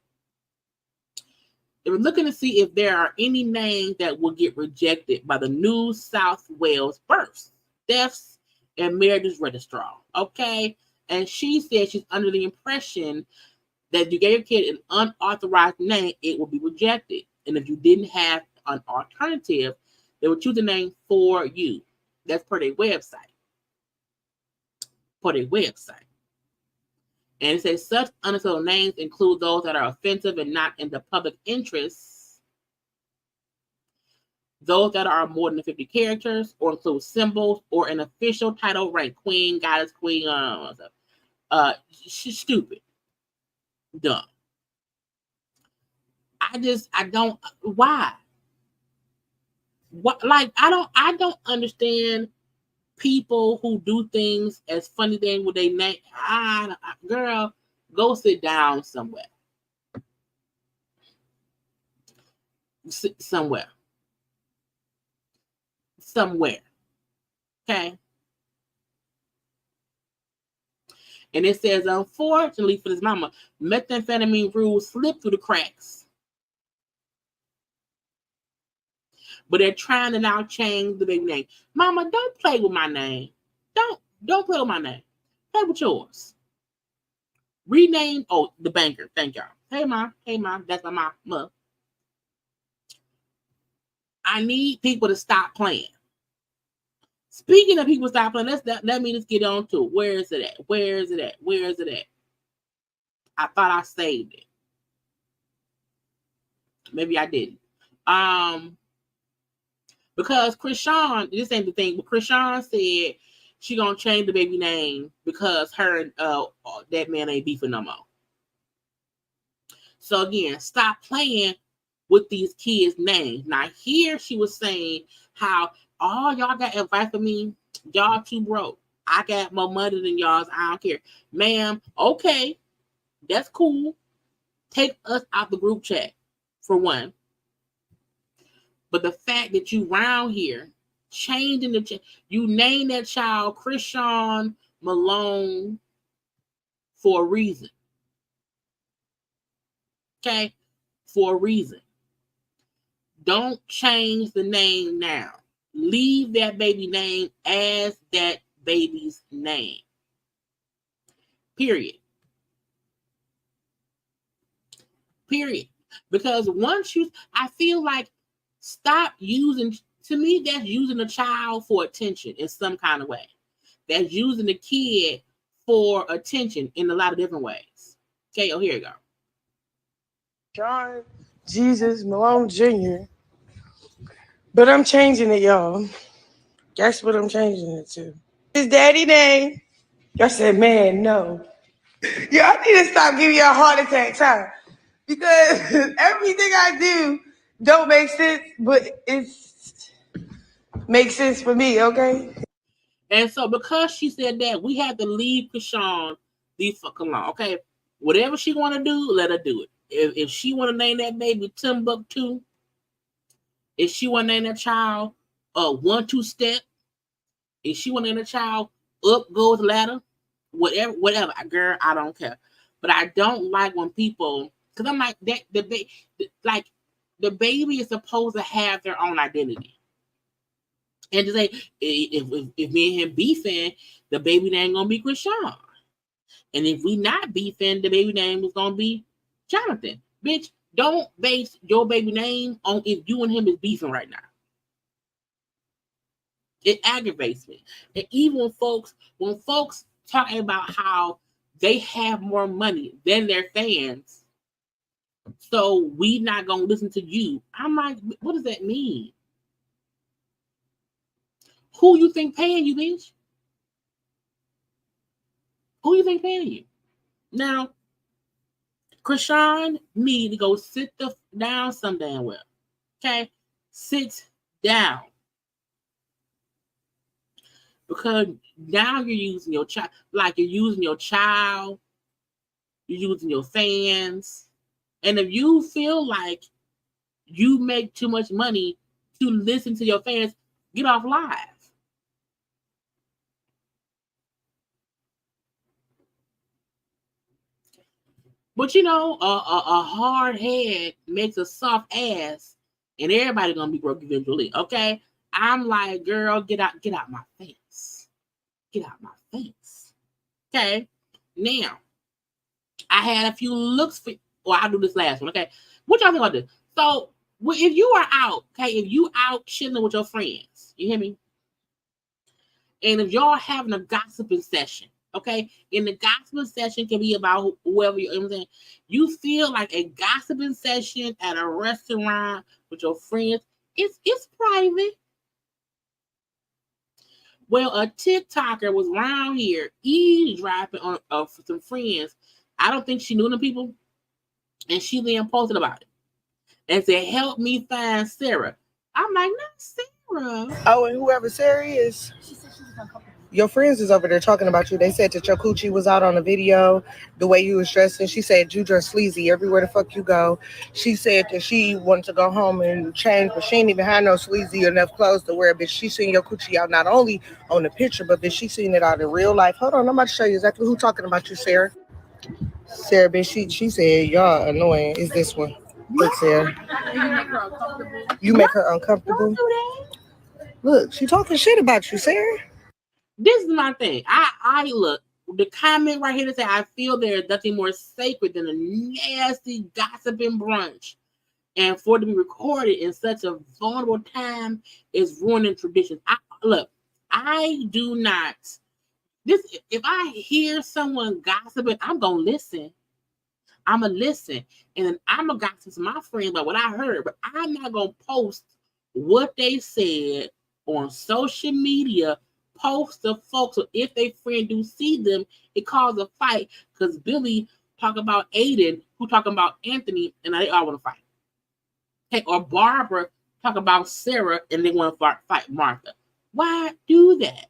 They were looking to see if there are any names that will get rejected by the New South Wales Births, Deaths, and Marriages Registrar. Okay? And she said she's under the impression that if you gave your kid an unauthorized name, it will be rejected. And if you didn't have an alternative, they would choose a name for you. That's per their website. And it says such unacceptable names include those that are offensive and not in the public interest, those that are more than 50 characters, or include symbols or an official title rank, queen, goddess, queen, she's stupid. Dumb. I don't, why? What, like, I don't understand people who do things as funny things with their name. Girl, go sit down somewhere. Somewhere. Okay. And it says, unfortunately for this mama, methamphetamine rules slip through the cracks. But they're trying to now change the baby name. Mama, don't play with my name. Don't play with my name. Play with yours. Rename, the banker. Thank y'all. Hey, Mom. That's my mom. I need people to stop playing. Speaking of people stop playing, let me just get on to it. Where is it at? I thought I saved it. Maybe I didn't. Because Krishan, this ain't the thing, but Krishan said she gonna change the baby name because her and that man ain't beefing no more. So again, stop playing with these kids' names. Now here she was saying how all y'all got advice for me. Y'all too broke. I got more money than y'all's. I don't care. Ma'am, okay. That's cool. Take us out the group chat, for one. But the fact that you round here, changing you name that child Krishan Malone for a reason. Okay? For a reason. Don't change the name now. Leave that baby name as that baby's name. Period. Because once I feel like stop using To me, that's using a child for attention in some kind of way. That's using the kid for attention in a lot of different ways. Okay, oh, here you go. John, Jesus, Malone Jr. But I'm changing it, y'all. Guess what I'm changing it to? His daddy name. Y'all said, man, no. Y'all need to stop giving y'all heart attacks, huh? Because everything I do don't make sense, but it's makes sense for me, okay? And so because she said that, we have to leave Krishan the fuck alone, okay? Whatever she want to do, let her do it. If she want to name that baby Timbuktu, if she want to name that child 1-2 step, if she want to name that child up goes ladder, whatever, girl, I don't care. But I don't like when people, because I'm like that the baby is supposed to have their own identity. And to say, if me and him beefing, the baby name gonna be Krishan. And if we not beefing, the baby name is gonna be Jonathan. Bitch, don't base your baby name on if you and him is beefing right now. It aggravates me. And even when folks talking about how they have more money than their fans, so we not gonna listen to you. I'm like, what does that mean? Who you think paying you, bitch? Who you think paying you? Now, Krishan need to go sit down some damn well. Okay? Sit down. Because now you're using your child, like you're using your child, you're using your fans. And if you feel like you make too much money to listen to your fans, get off live. But you know, a hard head makes a soft ass, and everybody gonna be broke eventually. Okay, I'm like, girl, get out my face, get out my face. Okay, now I had a few looks for. Well, I'll do this last one. Okay, what y'all think about this? So, if you are out, okay, if you out chilling with your friends, you hear me? And if y'all having a gossiping session, okay, and the gossiping session can be about whoever you know what I'm saying. You feel like a gossiping session at a restaurant with your friends, it's private. Well, a TikToker was around here eavesdropping on some friends. I don't think she knew the people, and she then posted about it and said, "Help me find Sarah." I'm like, not Sarah. Oh, and whoever Sarah is. She said she was uncomfortable. Your friends is over there talking about you. They said that your coochie was out on the video, the way you was dressing. She said you dress sleazy everywhere the fuck you go. She said that she wanted to go home and change, but she ain't even had no sleazy enough clothes to wear. But she seen your coochie out not only on the picture, but bitch, she seen it out in real life. Hold on, I'm about to show you exactly who talking about you, Sarah. Sarah, bitch, she said y'all annoying. Is this one? Look, Sarah. You make her uncomfortable. Look, she talking shit about you, Sarah. This is my thing. I look, the comment right here to say, I feel there is nothing more sacred than a nasty gossiping brunch. And for it to be recorded in such a vulnerable time is ruining traditions. I do not. If I hear someone gossiping, I'm going to listen. I'm going to listen. And then I'm going to gossip to my friends about what I heard. But I'm not going to post what they said on social media. Post the folks, so if they friend do see them, it causes a fight because Billy talk about Aiden, who talking about Anthony, and they all want to fight. Okay, or Barbara talk about Sarah, and they want to fight Martha. Why do that?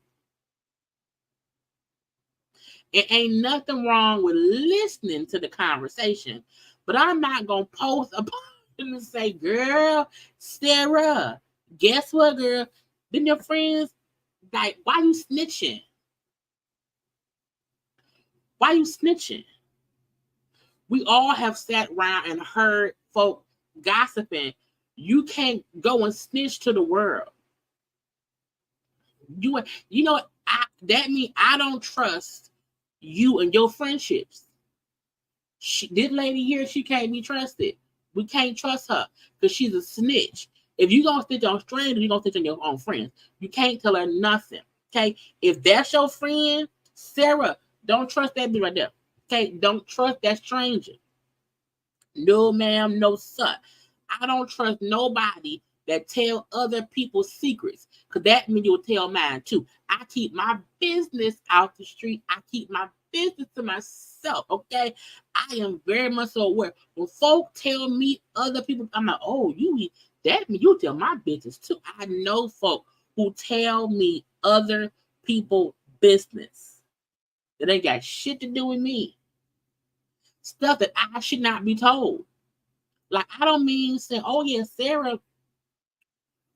It ain't nothing wrong with listening to the conversation, but I'm not gonna post a post and say, "Girl, Sarah, guess what, girl? Then your friends." Like, why you snitching? Why you snitching? We all have sat around and heard folk gossiping. You can't go and snitch to the world. You know, that means I don't trust you and your friendships. This lady here, she can't be trusted. We can't trust her because she's a snitch. If you gonna stitch on strangers, you gonna stitch on your own friends. You can't tell her nothing. Okay, if that's your friend, Sarah, don't trust that bitch right there. Okay, don't trust that stranger. No, ma'am, no, sir. I don't trust nobody that tell other people's secrets, because that means you'll tell mine too. I keep my business out the street. I keep my business to myself, okay? I am very much so aware. When folk tell me other people, I'm like, oh, that means you tell my business too. I know folk who tell me other people's business that ain't got shit to do with me. Stuff that I should not be told. Like, I don't mean saying, oh yeah, Sarah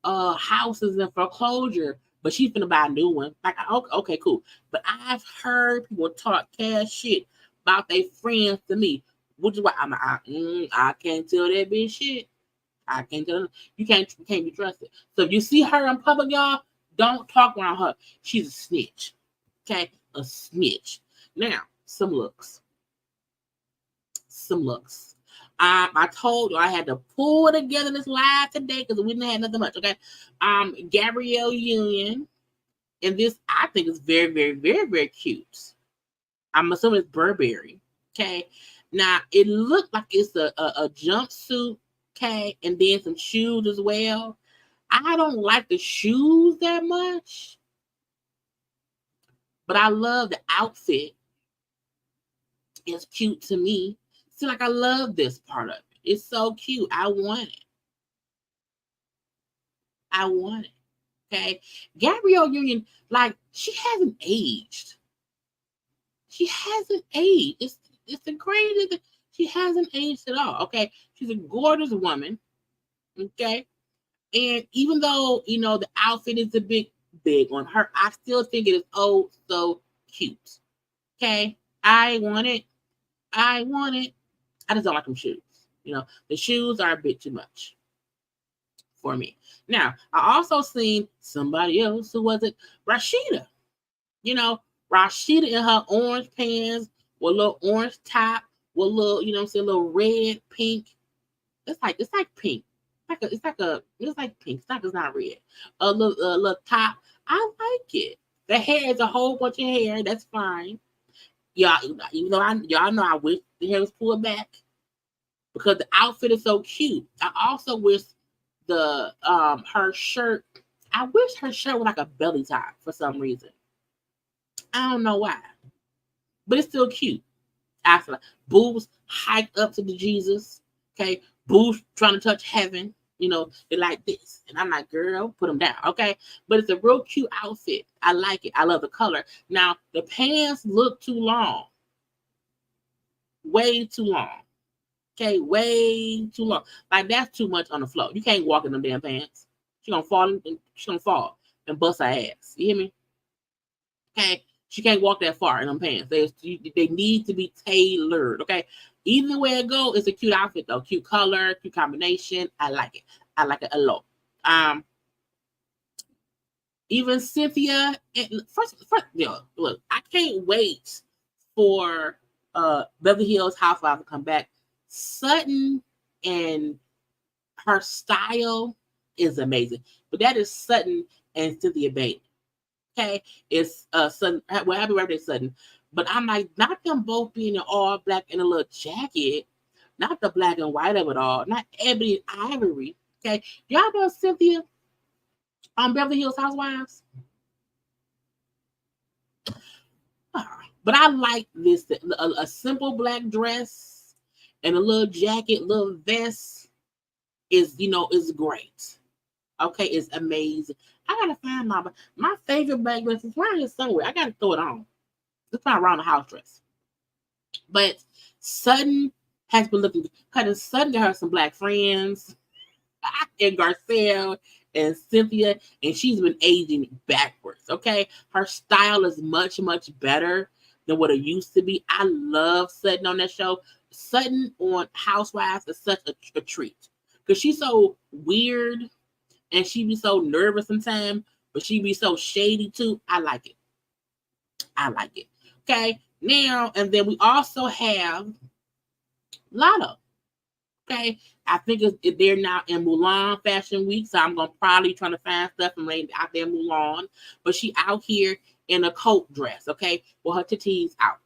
house is in foreclosure, but she's gonna buy a new one. Like, okay, cool. But I've heard people talk cash shit about their friends to me, which is why I can't tell that bitch shit. I can't tell. You can't be trusted. So if you see her in public, y'all, don't talk around her. She's a snitch. Okay, a snitch. Now, some looks. I told you I had to pull together this live today because we didn't have nothing much. Okay. Gabrielle Union. And this I think is very, very, very, very cute. I'm assuming it's Burberry. Okay. Now it looked like it's a jumpsuit, okay, and then some shoes as well. I don't like the shoes that much, but I love the outfit. It's cute to me. See, like, I love this part of it. It's so cute. I want it. Okay. Gabrielle Union, like, she hasn't aged. It's the crazy thing. She hasn't aged at all. Okay. She's a gorgeous woman. Okay. And even though, the outfit is a big on her, I still think it is so cute. Okay. I want it. I just don't like them shoes. The shoes are a bit too much for me. Now, I also seen somebody else who was it, Rashida. Rashida in her orange pants with a little orange top with a little, a little red, pink. It's like pink. It's like pink. It's not red. A little top. I like it. The hair is a whole bunch of hair. That's fine. Y'all, y'all know I wish the hair was pulled back because the outfit is so cute. I also wish her shirt. I wish her shirt was like a belly top for some reason. I don't know why, but it's still cute. After boobs hiked up to the Jesus. Okay, boobs trying to touch heaven. They like this, and I'm like, girl, put them down. Okay, but it's a real cute outfit. I like it. I love the color. Now the pants look too long. Way too long. Okay, way too long. Like, that's too much on the floor. You can't walk in them damn pants. She's gonna fall and bust her ass. You hear me? Okay, she can't walk that far in them pants. They need to be tailored. Okay, either way it go, it's a cute outfit though. Cute color, cute combination. I like it a lot. Even Cynthia. First, look, I can't wait for Beverly Hills Housewives to come back. Sutton and her style is amazing, but that is Sutton and Cynthia Bailey. Okay, it's Sutton. Well, happy birthday, Sutton. But I'm like, not them both being in all black in a little jacket, not the black and white of it all, not ebony and ivory. Okay, y'all know Cynthia on Beverly Hills Housewives. But I like this, a simple black dress and a little jacket, little vest is great. Okay, it's amazing. I gotta find my favorite black dress is around here somewhere. I gotta throw it on. It's not around the house dress. But Sutton has been looking because Sutton got her some black friends and Garcelle and Cynthia, and she's been aging backwards. Okay, her style is much, much better than what it used to be. I love Sutton on that show. Sutton on Housewives is such a treat because she's so weird and she be so nervous sometimes, but she be so shady too. I like it. Okay, now and then we also have Lotto. Okay, I think they're now in Mulan Fashion Week, so I'm gonna probably try to find stuff from Lady out there in Mulan. But she out here in a coat dress, okay, with her titties out.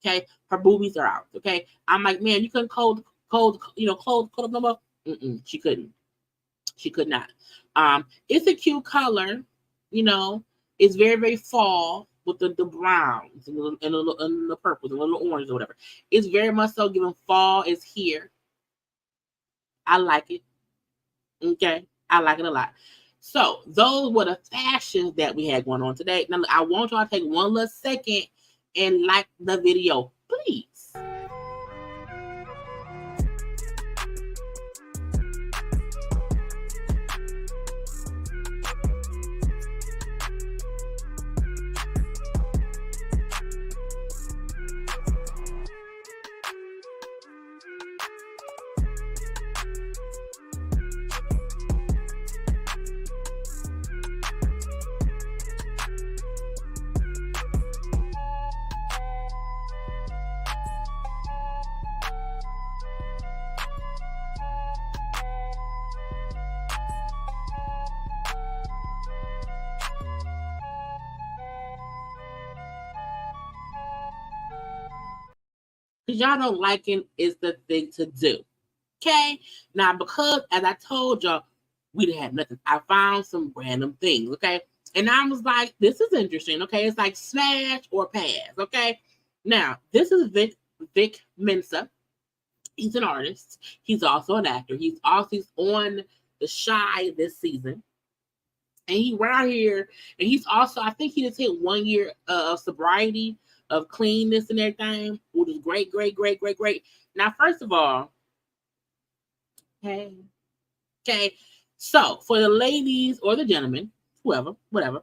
Okay, her boobies are out. Okay, I'm like, man, you couldn't clothes up no more. She couldn't. She could not. It's a cute color, you know. It's very, very fall with the browns and the purples and the little orange or whatever. It's very much so giving fall is here. I like it. Okay. I like it a lot. So those were the fashions that we had going on today. Now I want y'all to take one little second and like the video, please. Because y'all know liking is the thing to do. Okay? Now, because as I told y'all, we didn't have nothing. I found some random things, okay? And I was like, this is interesting, okay? It's like smash or pass, okay? Now, this is Vic Mensa. He's an artist. He's also an actor. He's on The Shy this season. And he right here, and he's also, I think he just hit 1 year of sobriety, of cleanness and everything, which is great, great, great, great, great. Now, first of all, okay, so for the ladies or the gentlemen, whoever, whatever,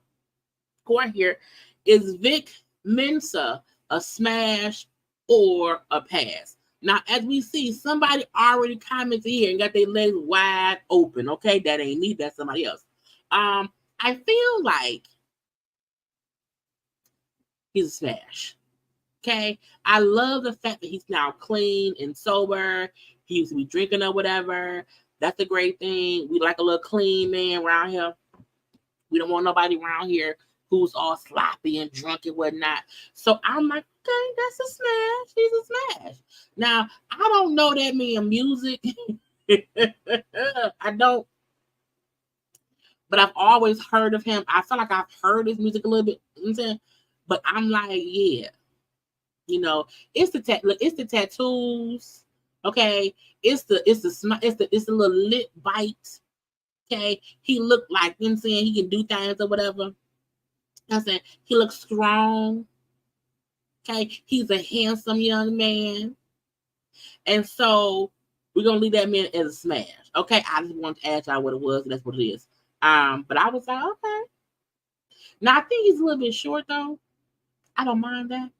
who are here, is Vic Mensa a smash or a pass? Now, as we see, somebody already commented here and got their legs wide open. Okay, that ain't me, that's somebody else. I feel like he's a smash. Okay, I love the fact that he's now clean and sober. He used to be drinking or whatever. That's a great thing. We like a little clean man around here. We don't want nobody around here who's all sloppy and drunk and whatnot. So I'm like, okay, that's a smash. He's a smash. Now, I don't know that man music. I don't. But I've always heard of him. I feel like I've heard his music a little bit. You know what I'm saying? But I'm like, yeah. You know, it's the tattoos. Okay. It's the little lip bite. Okay. He looked like, you know what I'm saying, he can do things or whatever. I'm saying he looks strong. Okay. He's a handsome young man. And so we're gonna leave that man as a smash. Okay. I just wanted to ask y'all what it was, and that's what it is. But I was like, okay. Now I think he's a little bit short though. I don't mind that.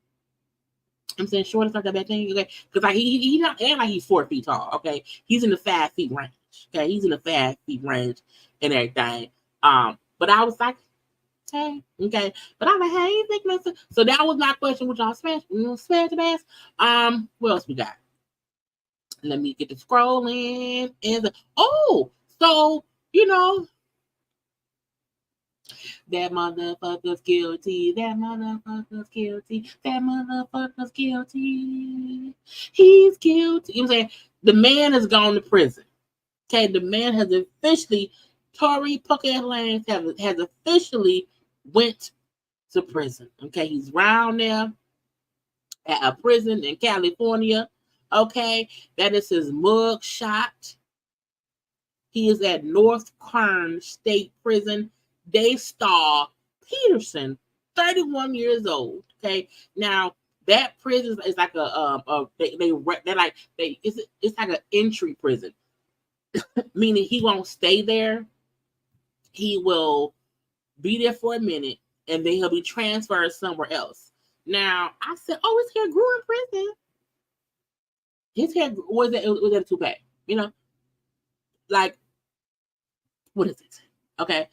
I'm saying short is not that bad thing, okay? Because like he not and like he's 4 feet tall, okay? He's in the 5 feet range, okay? He's in the 5 feet range and everything. But I was like, hey, okay. But I'm like, hey, you think nothing? So that was my question. Would y'all smash the bass? What else we got? Let me get the scrolling and so you know. That motherfucker's guilty. That motherfucker's guilty. That motherfucker's guilty. He's guilty. You know what I'm saying? The man has gone to prison. Okay, the man has officially, Tory Lanez has officially went to prison. Okay, he's around there at a prison in California. Okay, that is his mug shot. He is at North Kern State Prison. Daystar Peterson, 31 years old. Okay, now that prison is like it's like an entry prison, meaning he won't stay there. He will be there for a minute, and then he'll be transferred somewhere else. Now I said, oh, his hair grew in prison. His hair was that a toupee? You know, like what is it? Okay.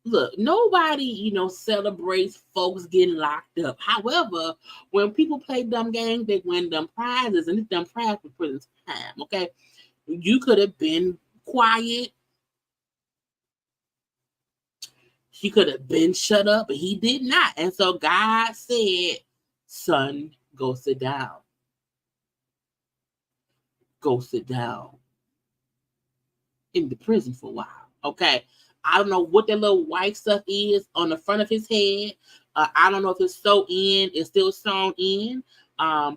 look, nobody, celebrates folks getting locked up. However, when people play dumb games, they win dumb prizes, and it's dumb prize for prison time. Okay, you could have been quiet. He could have been shut up, but he did not. And so God said, "Son, go sit down. Go sit down in the prison for a while." Okay. I don't know what that little white stuff is on the front of his head. I don't know if it's still sewn in. I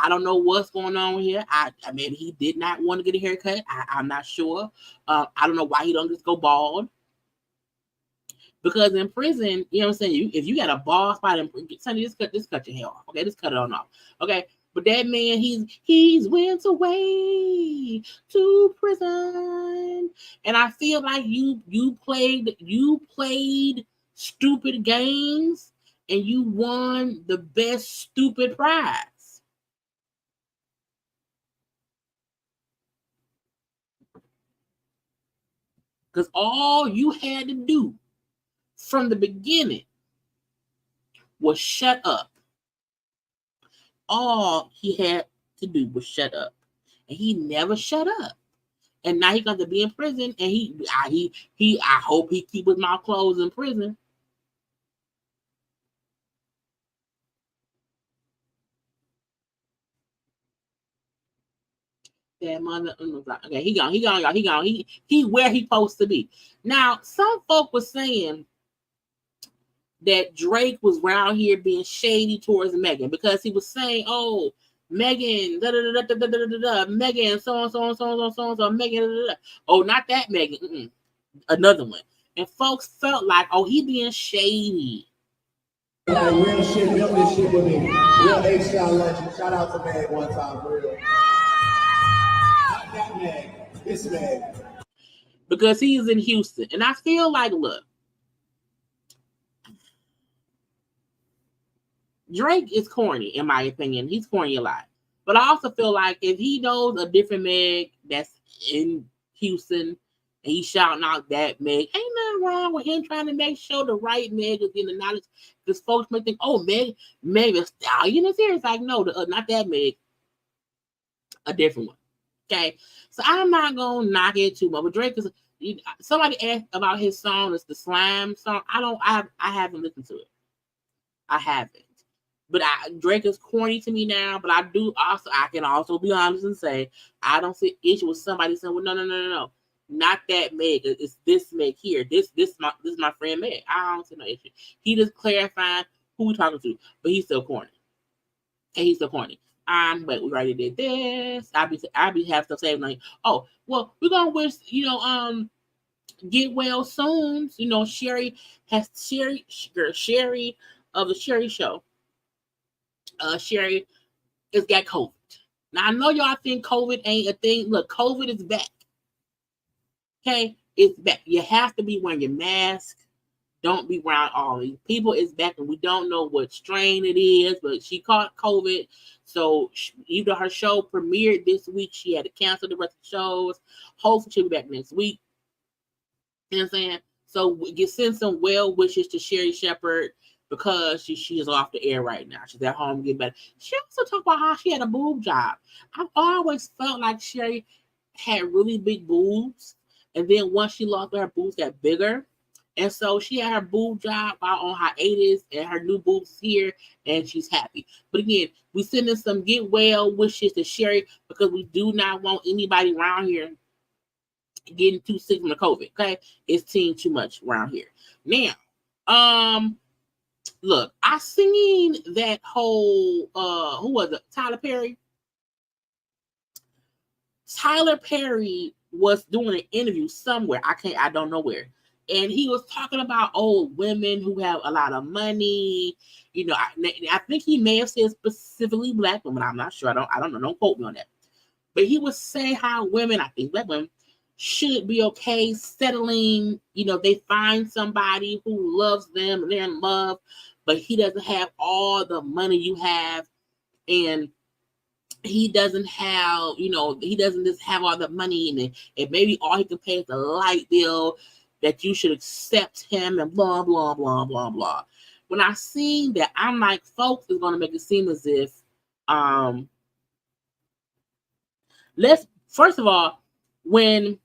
don't know what's going on here. Maybe he did not want to get a haircut. I'm not sure. I don't know why he don't just go bald. Because in prison, you know what I'm saying? If you got a bald spot in prison, Sonny, just cut your hair off. Okay, just cut it on off. Okay. But that man, he's went away to prison. And I feel like you played stupid games and you won the best stupid prize. Because all you had to do from the beginning was shut up. All he had to do was shut up. And he never shut up. And now he's going to be in prison. And I hope he keep his mouth closed in prison. That mother, okay, he gone, y'all. He where he supposed to be. Now, some folk was saying that Drake was around here being shady towards Megan because he was saying, "Oh, Megan, Megan, so, Megan, oh, not that Megan, another one." And folks felt like, "Oh, he being shady." Like real shit, film this shit with me. Real H-style legend. Shout out to Meg one time, for real. Not that Meg, this Meg. Because he's in Houston. And I feel like, look, Drake is corny, in my opinion. He's corny a lot. But I also feel like if he knows a different Meg that's in Houston and he's shouting out that Meg, ain't nothing wrong with him trying to make sure the right Meg is getting the knowledge. Because folks may think, "Oh, Meg is Stallion is here." It's like, no, not that Meg, a different one. Okay, so I'm not gonna knock it too much. But Drake is. Somebody asked about his song. It's the Slime song. I haven't listened to it. I haven't. But Drake is corny to me now. But I can also be honest and say I don't see issue with somebody saying, "Well, no, not that Meg. It's this Meg here. This my friend Meg." I don't see no issue. He just clarifying who we talking to, but he's still corny. And he's still corny. But we already did this. I be have stuff saying like, "Oh, well, we're gonna wish get well soon." Sherri of the Sherri show. Sherri has got COVID. Now I know y'all think COVID ain't a thing. Look, COVID is back. Okay, it's back. You have to be wearing your mask. Don't be around all these people. It's back, and we don't know what strain it is. But she caught COVID, so even her show premiered this week. She had to cancel the rest of the shows. Hopefully, she'll be back next week. You know what I'm saying? So we send some well wishes to Sherri Shepherd because she is off the air right now. She's at home getting better. She also talked about how she had a boob job. I've always felt like Sherri had really big boobs, and then once she lost her boobs got bigger. And so she had her boob job while on hiatus, and her new boobs here, and she's happy. But again, we sending some get well wishes to Sherri because we do not want anybody around here getting too sick from the COVID. Okay, it's seen too much around here. Now, look, I seen that whole who was it? Tyler Perry. Tyler Perry was doing an interview somewhere. I don't know where. And he was talking about old women who have a lot of money. I think he may have said specifically black women. I'm not sure. I don't know. Don't quote me on that. But he was saying how women, I think black women, should be okay settling. They find somebody who loves them, they're in love, but he doesn't have all the money you have, and he doesn't have, he doesn't just have all the money, and maybe all he can pay is the light bill. that you should accept him and blah, blah, blah, blah, blah. When I seen that, I'm like, folks is going to make it seem as if, first of all, when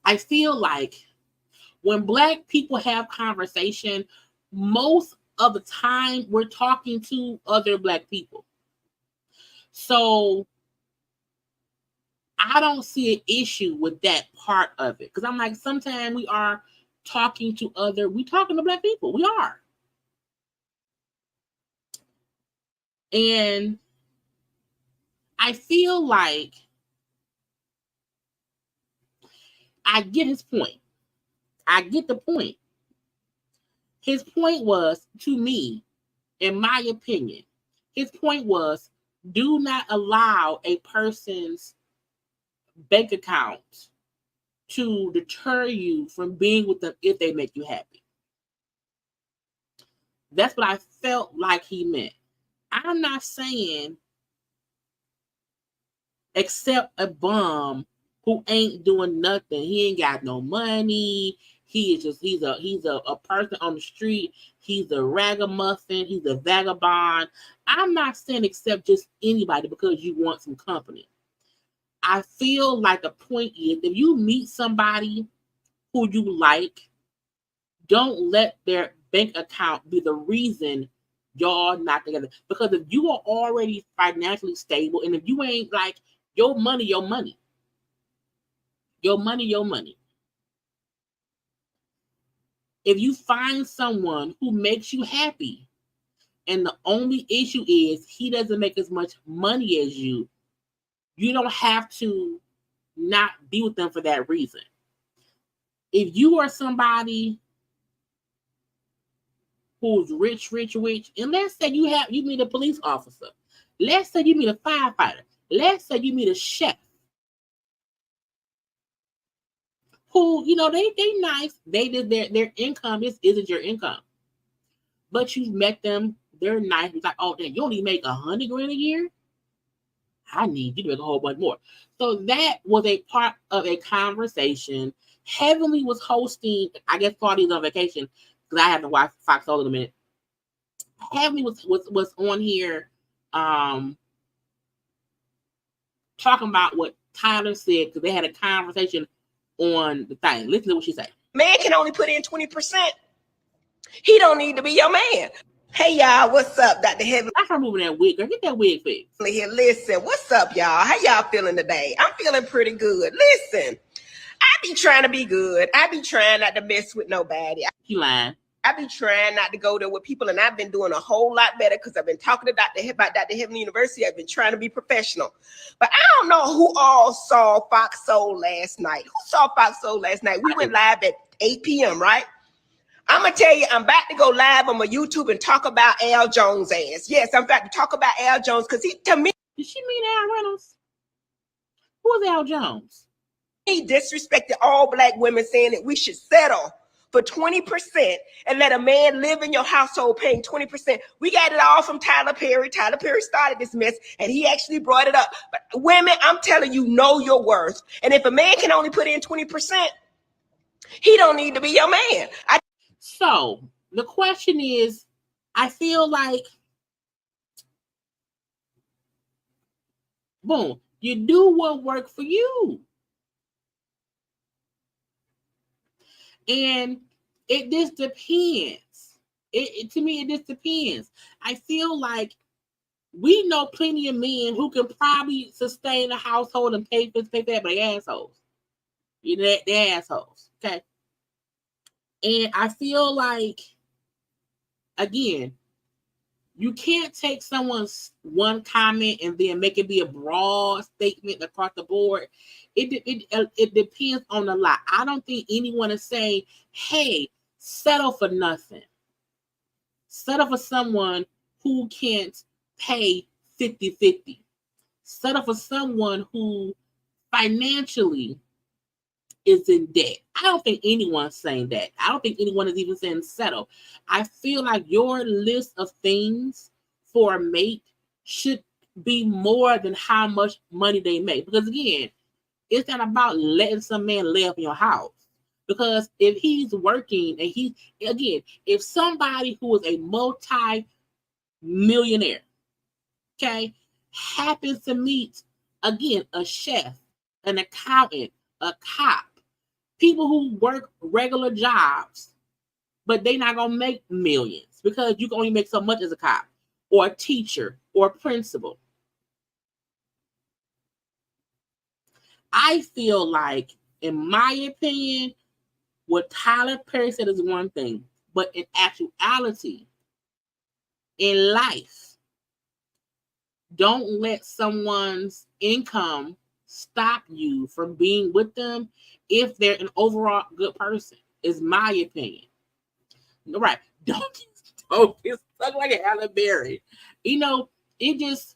I feel like when Black people have conversation, most of the time we're talking to other Black people. So I don't see an issue with that part of it. Because I'm like, sometimes we are talking to Black people. We are. And I feel like I get his point. I get the point. His point was, to me, in my opinion, his point was, do not allow a person's bank account to deter you from being with them if they make you happy. That's what I felt like he meant. I'm not saying accept a bum who ain't doing nothing. He ain't got no money. He's a person on the street. He's a ragamuffin. He's a vagabond. I'm not saying accept just anybody because you want some company. I feel like the point is, if you meet somebody who you like, don't let their bank account be the reason y'all not together. Because if you are already financially stable, and if you ain't like your money, your money. If you find someone who makes you happy, and the only issue is he doesn't make as much money as you, you don't have to not be with them for that reason. If you are somebody who's rich, and let's say you meet a police officer, let's say you meet a firefighter, let's say you meet a chef, who, they nice, they did their income, this isn't your income, but you met them, they're nice, it's like, oh, damn, you only make $100,000 a year? I need you to make a whole bunch more. So that was a part of a conversation. Heavenly was hosting, I guess Cardi's on vacation, because I have to watch Fox Soul in a minute. Heavenly was on here talking about what Tyler said, because they had a conversation on the thing. Listen to what she said. Man can only put in 20%. He don't need to be your man. Hey, y'all, what's up, Dr. Heavenly? That's her moving that wig. Girl, get that wig fixed. Here, listen, what's up, y'all? How y'all feeling today? I'm feeling pretty good. Listen, I be trying to be good. I be trying not to mess with nobody. You lying. I be trying not to go there with people, and I've been doing a whole lot better because I've been talking to about Dr. Heavenly University. I've been trying to be professional. But I don't know who all saw Fox Soul last night. Who saw Fox Soul last night? We went live at 8 p.m., right? I'm going to tell you, I'm about to go live on my YouTube and talk about Al Jones' ass. Yes, I'm about to talk about Al Jones because to me. Did she mean Al Reynolds? Who is Al Jones? He disrespected all Black women, saying that we should settle for 20% and let a man live in your household paying 20%. We got it all from Tyler Perry. Tyler Perry started this mess, and he actually brought it up. But women, I'm telling you, know your worth. And if a man can only put in 20%, he don't need to be your man. So the question is, I feel like, boom, you do what works for you. And it just depends. To me, it just depends. I feel like we know plenty of men who can probably sustain a household and pay this, pay that, but they're assholes. They're assholes. Okay. And I feel like, again, you can't take someone's one comment and then make it be a broad statement across the board. It depends on a lot. I don't think anyone is saying, hey, settle for nothing. Settle for someone who can't pay 50-50. Settle for someone who financially is in debt. I don't think anyone's saying that. I don't think anyone is even saying settle. I feel like your list of things for a mate should be more than how much money they make. Because again, it's not about letting some man lay up in your house. Because if he's working and if somebody who is a multi-millionaire, okay, happens to meet, again, a chef, an accountant, a cop, people who work regular jobs, but they're not going to make millions because you can only make so much as a cop or a teacher or a principal. I feel like, in my opinion, what Tyler Perry said is one thing, but in actuality, in life, don't let someone's income stop you from being with them if they're an overall good person, is my opinion. Right. Don't get stuck like a Halle Berry. You know, it just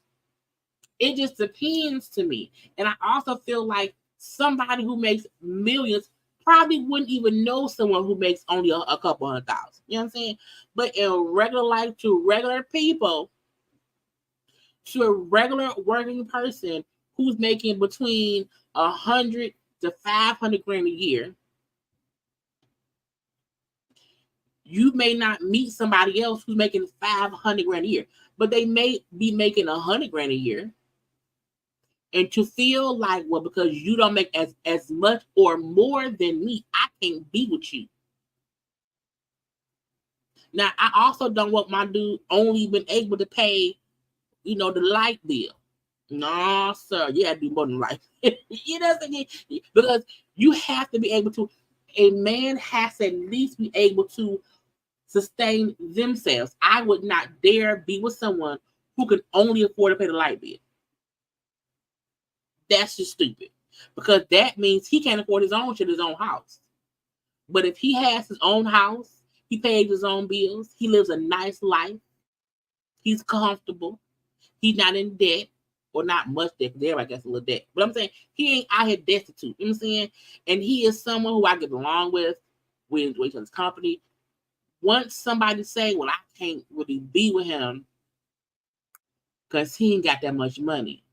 depends to me. And I also feel like somebody who makes millions probably wouldn't even know someone who makes only a couple $100,000. You know what I'm saying? But in regular life, to regular people, to a regular working person who's making between 100 to 500 grand a year, you may not meet somebody else who's making 500 grand a year, but they may be making 100 grand a year. And to feel like, well, because you don't make as much or more than me, I can't be with you. Now, I also don't want my dude only been able to pay, the light bill. No, sir, you have to do more than light. You know what I'm saying? Because you have to be able to, a man has to at least be able to sustain themselves. I would not dare be with someone who can only afford to pay the light bill. That's just stupid, because that means he can't afford his own shit, his own house. But if he has his own house, he pays his own bills, he lives a nice life, he's comfortable, he's not in debt, or not much debt, because everybody gets a little debt. But I'm saying he ain't out here destitute. You know what I'm saying? And he is someone who I get along with each other's company. Once somebody say, well, I can't really be with him because he ain't got that much money.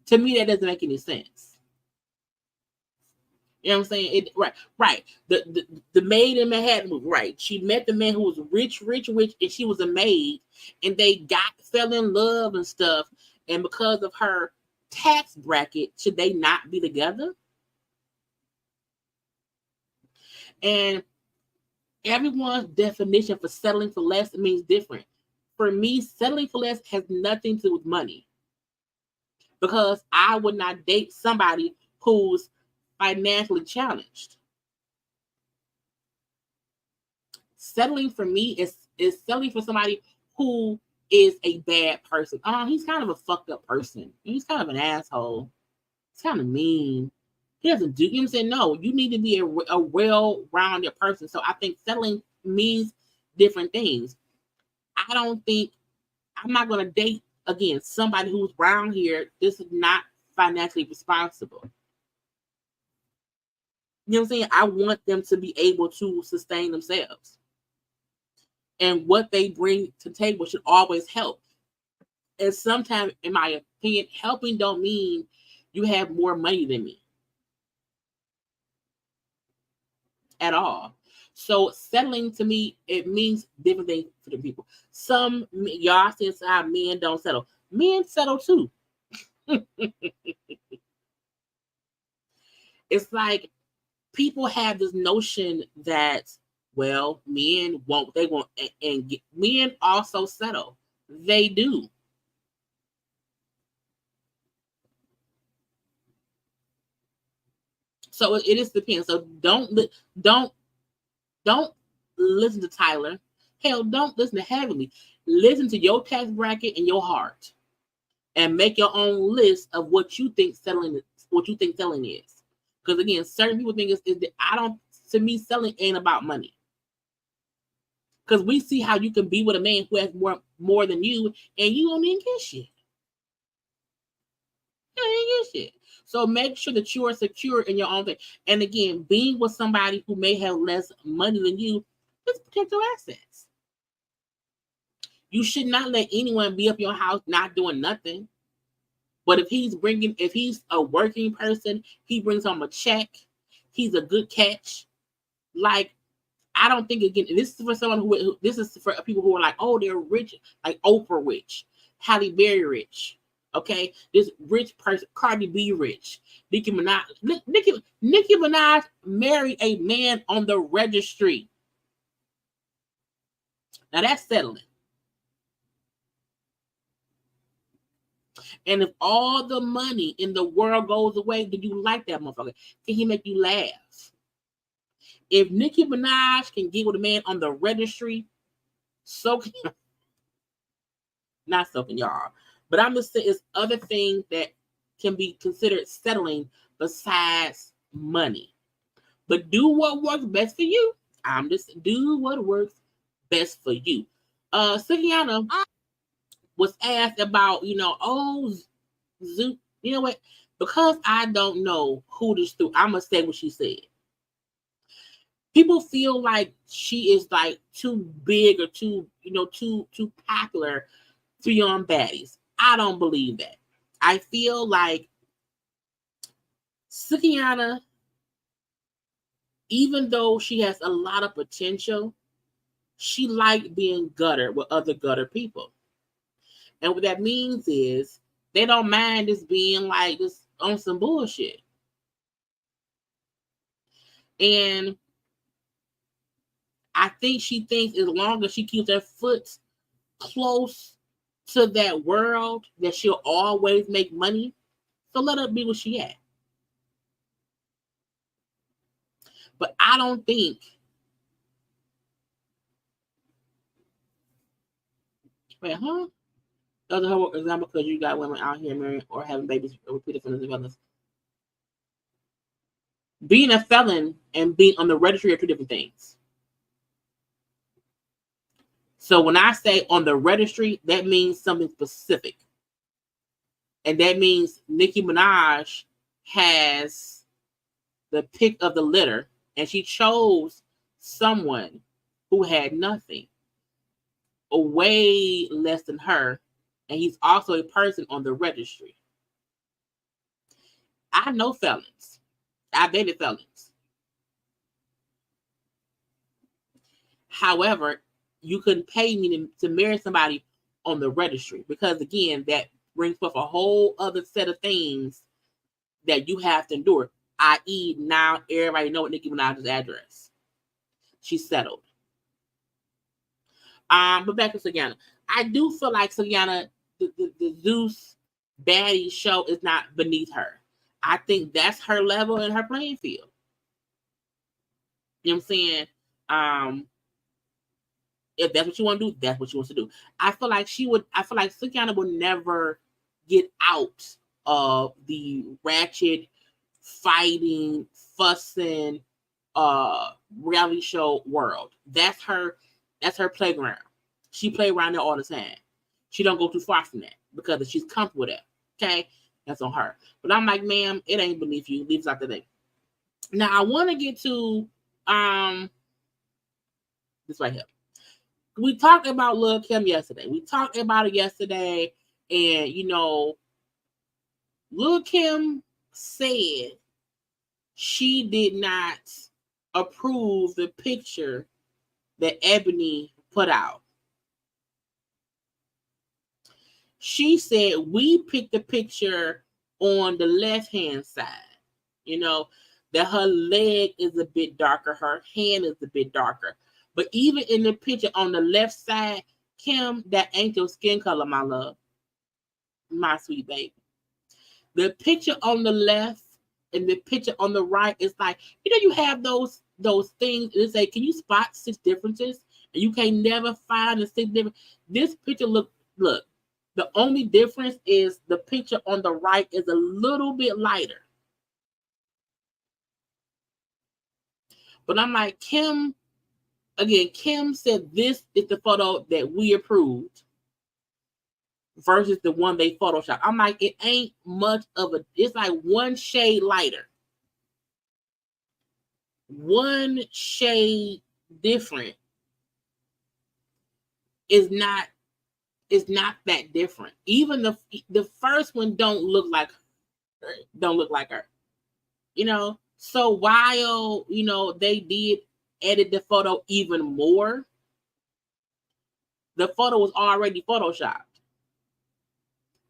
To me, that doesn't make any sense. You know what I'm saying? Right. The maid in Manhattan movie, right? She met the man who was rich, and she was a maid, and they fell in love and stuff. And because of her tax bracket, should they not be together? And everyone's definition for settling for less means different. For me, settling for less has nothing to do with money, because I would not date somebody who's financially challenged. Settling for me is settling for somebody who is a bad person. He's kind of a fucked up person. He's kind of an asshole. He's kind of mean. He doesn't do, you know what I'm saying? No, you need to be a well-rounded person. So I think settling means different things. I'm not going to date, again, somebody who's around here. This is not financially responsible. You know what I'm saying? I want them to be able to sustain themselves. And what they bring to the table should always help. And sometimes, in my opinion, helping don't mean you have more money than me at all. So settling, to me, it means different things for the people. Some, y'all see how men don't settle. Men settle too. It's like people have this notion that, well, men won't, they won't, and men also settle. They do. So it just depends. So don't listen to Tyler. Hell, don't listen to Heavenly. Listen to your tax bracket and your heart, and make your own list of what you think selling is. Because again, certain people think is that to me, selling ain't about money. Because we see how you can be with a man who has more than you, and you don't even get shit. You don't even get shit. So make sure that you are secure in your own thing. And again, being with somebody who may have less money than you, just protect your assets. You should not let anyone be up your house not doing nothing. But if he's a working person, he brings home a check. He's a good catch. Like, I don't think, again, this is for someone this is for people who are like, oh, they're rich, like Oprah rich, Halle Berry rich. Okay, this rich person, Cardi B rich, Nicki Minaj married a man on the registry. Now that's settling. And if all the money in the world goes away, do you like that motherfucker? Can he make you laugh? If Nicki Minaj can get with a man on the registry, so can not so can y'all. But I'm just saying, it's other things that can be considered settling besides money. But do what works best for you. I'm just do what works best for you. Sukiana was asked about, Zeus. You know what? Because I don't know who this through, I'm gonna say what she said. People feel like she is like too big or too popular for young baddies. I don't believe that. I feel like Sukiana, even though she has a lot of potential, she likes being gutter with other gutter people. And what that means is they don't mind just being like just on some bullshit. And I think she thinks as long as she keeps her foot close to that world, that she'll always make money. So let her be where she at. But I don't think Other her example, because you got women out here marrying or having babies with two different felons. Being a felon and being on the registry are two different things. So when I say on the registry, that means something specific. And that means Nicki Minaj has the pick of the litter, and she chose someone who had nothing, way less than her, and he's also a person on the registry. I know felons. I dated felons. However, you couldn't pay me to marry somebody on the registry because, again, that brings forth a whole other set of things that you have to endure. I.e., now everybody know what Nicki Minaj's address. She's settled. But back to Sukiana. I do feel like Sukiana, the Zeus baddie show is not beneath her. I think that's her level and her playing field. You know what I'm saying? If that's what you want to do, that's what she wants to do. I feel like Sukiana would never get out of the ratchet, fighting, fussing, reality show world. That's her playground. She play around there all the time. She don't go too far from that because she's comfortable with that. Okay? That's on her. But I'm like, ma'am, it ain't beneath you. Leave us out today. Now I want to get to this right here. We talked about Lil Kim yesterday. We talked about it yesterday, and Lil Kim said she did not approve the picture that Ebony put out. She said we picked the picture on the left-hand side. That her leg is a bit darker, her hand is a bit darker. But even in the picture on the left side, Kim, that ain't your skin color, my love. My sweet baby. The picture on the left and the picture on the right is like, you have those things that say, can you spot 6 differences? And you can never find the 6 different. This picture look. The only difference is the picture on the right is a little bit lighter. But I'm like, Kim said this is the photo that we approved versus the one they photoshopped. I'm like, it ain't much of it's like one shade lighter. One shade different is not it's not that different. Even the first one don't look like her. You know, so while they did edit the photo even more, the photo was already photoshopped.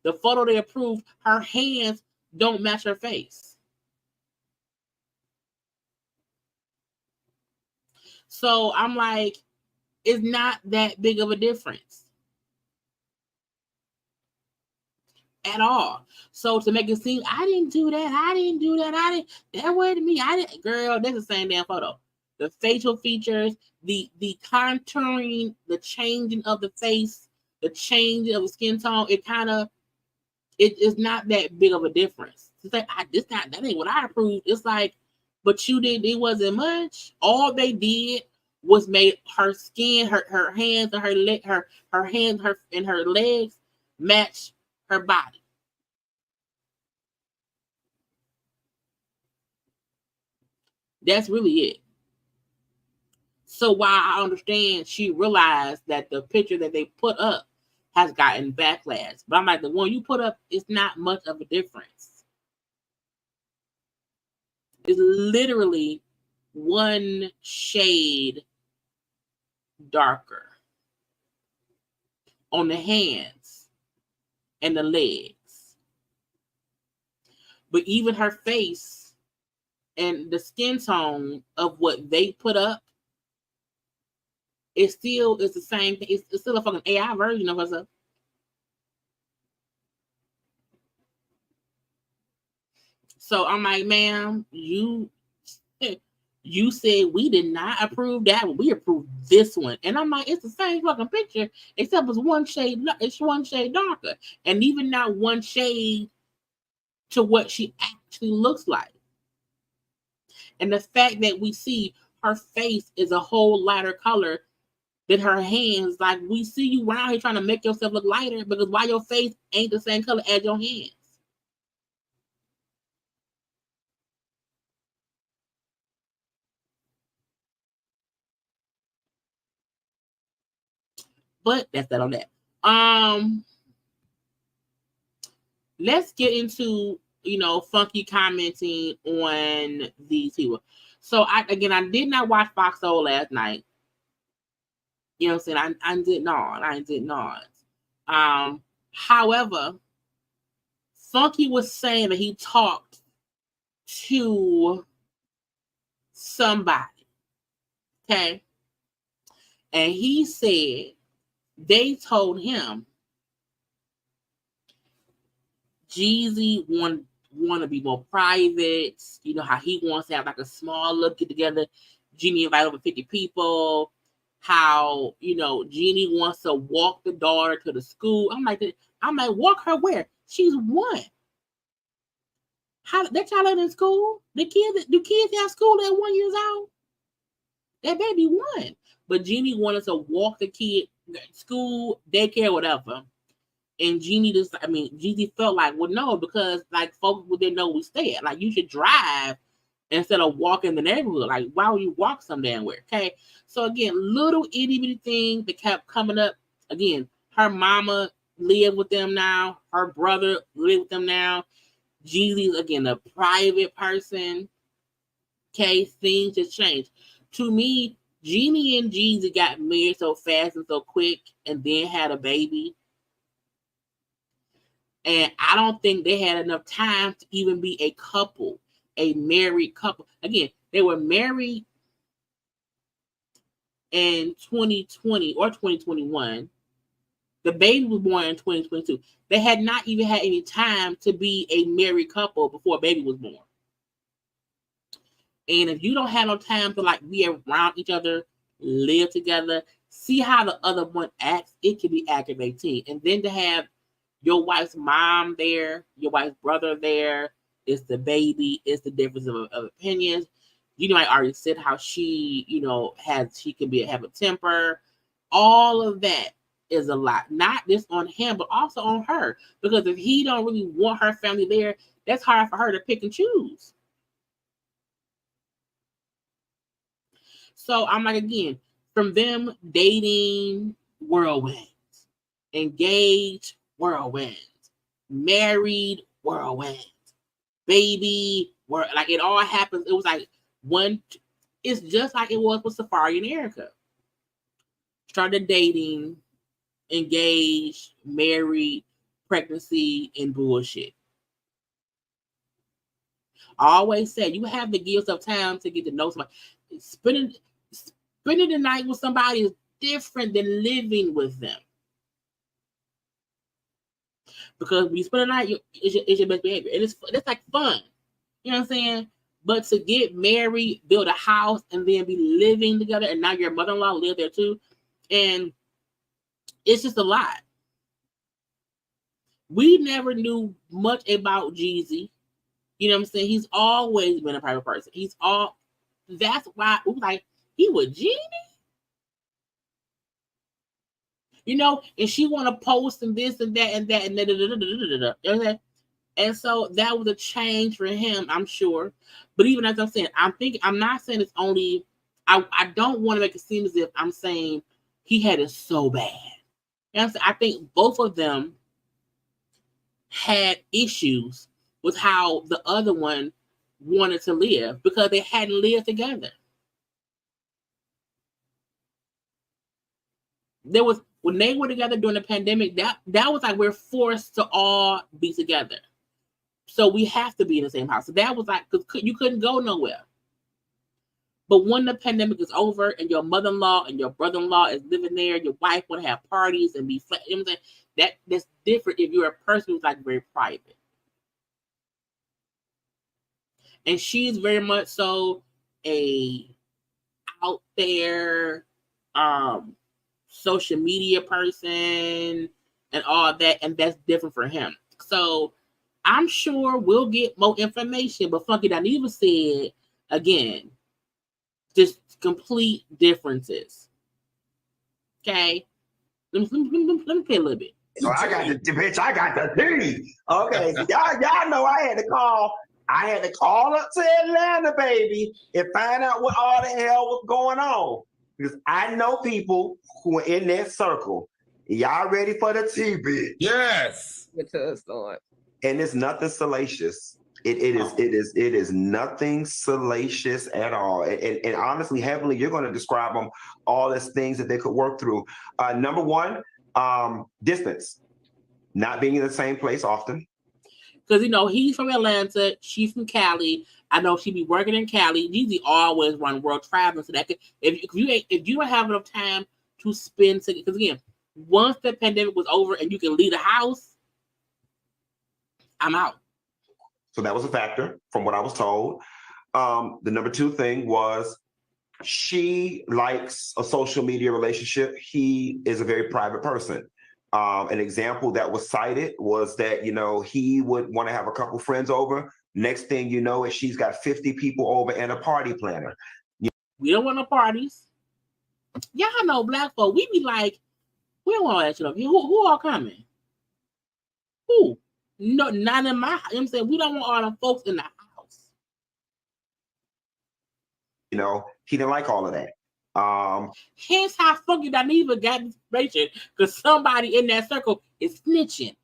The photo they approved, her hands don't match her face. So I'm like, it's not that big of a difference at all. So to make it seem, I didn't do that, that wasn't me. Girl, that's the same damn photo. The facial features, the contouring, the changing of the face, the change of the skin tone, it is not that big of a difference. It's like, that ain't what I approved. It's like, but you did, it wasn't much. All they did was made her skin, her hands and her hands, and her legs match her body. That's really it. So while I understand, she realized that the picture that they put up has gotten backlash. But I'm like, the one you put up is not much of a difference. It's literally one shade darker on the hands and the legs. But even her face and the skin tone of what they put up, it's the same thing. It's still a fucking AI version of herself. So I'm like, ma'am, you said we did not approve that one. We approved this one. And I'm like, it's the same fucking picture, except it's one shade darker. And even not one shade to what she actually looks like. And the fact that we see her face is a whole lighter color than her hands. Like, we see you around here trying to make yourself look lighter, because why your face ain't the same color as your hands? But that's that on that. Let's get into funky commenting on these people. So I did not watch Fox Soul last night. You know what I'm saying? I did not. However, Funky was saying that he talked to somebody. Okay. And he said they told him Jeezy want to be more private. You know how he wants to have like a small little get together. Jeannie invited over 50 people. How Jeannie wants to walk the daughter to the school. I'm like, walk her where? She's 1. How that child in school? Do kids have school at 1 year old? That baby 1. But Jeannie wanted to walk the kid school, daycare, whatever. And Jeezy felt like, well, no, because like folks didn't know we stay at. Like, you should drive instead of walking the neighborhood. Like, why would you walk some damn where? Okay. So again, little itty bitty thing that kept coming up. Again, her mama live with them now. Her brother live with them now. Jeezy's again a private person. Okay, things just changed. To me, Jeannie and Jeezy got married so fast and so quick, and then had a baby. And I don't think they had enough time to even be a couple, a married couple. Again, they were married in 2020 or 2021. The baby was born in 2022. They had not even had any time to be a married couple before a baby was born. And if you don't have no time to like be around each other, live together, see how the other one acts, it can be aggravating. And then to have your wife's mom there, your wife's brother there, it's the baby, it's the difference of opinions. I already said how she, she can have a temper. All of that is a lot, not just on him, but also on her. Because if he don't really want her family there, that's hard for her to pick and choose. So I'm like, again, from them dating whirlwinds, engaged whirlwind, married whirlwind, baby like it all happens. It was like one. It's just like it was with Safari and Erica. Started dating, engaged, married, pregnancy, and bullshit. I always said you have the gift of time to get to know somebody. Spending the night with somebody is different than living with them. Because when you spend the night, it's your best behavior. And it's like fun. You know what I'm saying? But to get married, build a house, and then be living together, and now your mother-in-law live there too, and it's just a lot. We never knew much about Jeezy. You know what I'm saying? He's always been a private person. That's why it was like, he was Jeannie? You know, and she want to post and this and that and that and da. Okay? And so that was a change for him, I'm sure. But even as I'm saying, I'm not saying it's only, I don't want to make it seem as if I'm saying he had it so bad. You know what I'm saying? I think both of them had issues with how the other one wanted to live because they hadn't lived together. There was, when they were together during the pandemic, that was like we're forced to all be together. So we have to be in the same house. So that was like, because you couldn't go nowhere. But when the pandemic is over and your mother-in-law and your brother-in-law is living there, your wife want to have parties and be flat, you know what I'm saying? That's different if you're a person who's like very private. And she's very much so a out there social media person and all that, and that's different for him. So I'm sure we'll get more information, but Funky Dineva said again, just complete differences. Okay, let me play a little bit. So I got the bitch. I got the tea. Okay, so y'all know I had to call up to Atlanta, baby, and find out what all the hell was going on. Because I know people who are in that circle. Y'all ready for the tea, bitch? Yes. And it's nothing salacious. It is nothing salacious at all. And honestly, Heavenly, you're going to describe them all as things that they could work through. Number one, distance. Not being in the same place often. Because, you know, he's from Atlanta. She's from Cali. I know she be working in Cali. Jeezy always run world traveling. So that if you don't have enough time to spend, because again, once the pandemic was over and you can leave the house, I'm out. So that was a factor from what I was told. The number two thing was she likes a social media relationship. He is a very private person. An example that was cited was that, you know, he would want to have a couple friends over. Next thing you know is she's got 50 people over and a party planner. We don't want no parties. Y'all know black folk, we be like, we don't want all that shit up here. Who all coming? Who? No, not in my house. You know what I'm saying? We don't want all the folks in the house. You know, he didn't like all of that. Hence how Funky Dineva got inspiration, because somebody in that circle is snitching.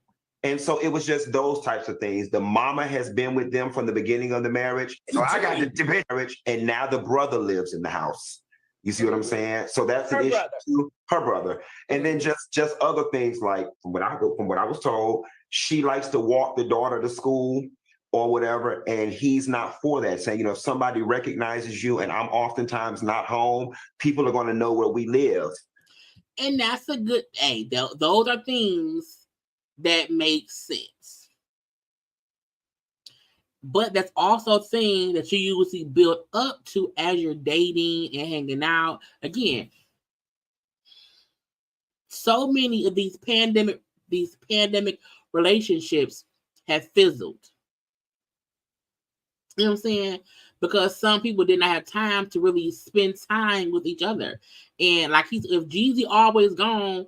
And so it was just those types of things. The mama has been with them from the beginning of the marriage. So I got the marriage, and now the brother lives in the house. You see what I'm saying? So that's an issue too. Her brother. And then just other things like from what I was told, she likes to walk the daughter to school or whatever, and he's not for that, saying, you know, if somebody recognizes you and I'm oftentimes not home, people are going to know where we live. And that's a good, hey, those are things that make sense. But that's also a thing that you usually build up to as you're dating and hanging out. Again, so many of these pandemic relationships have fizzled. You know what I'm saying? Because some people did not have time to really spend time with each other. And like if Jeezy always gone,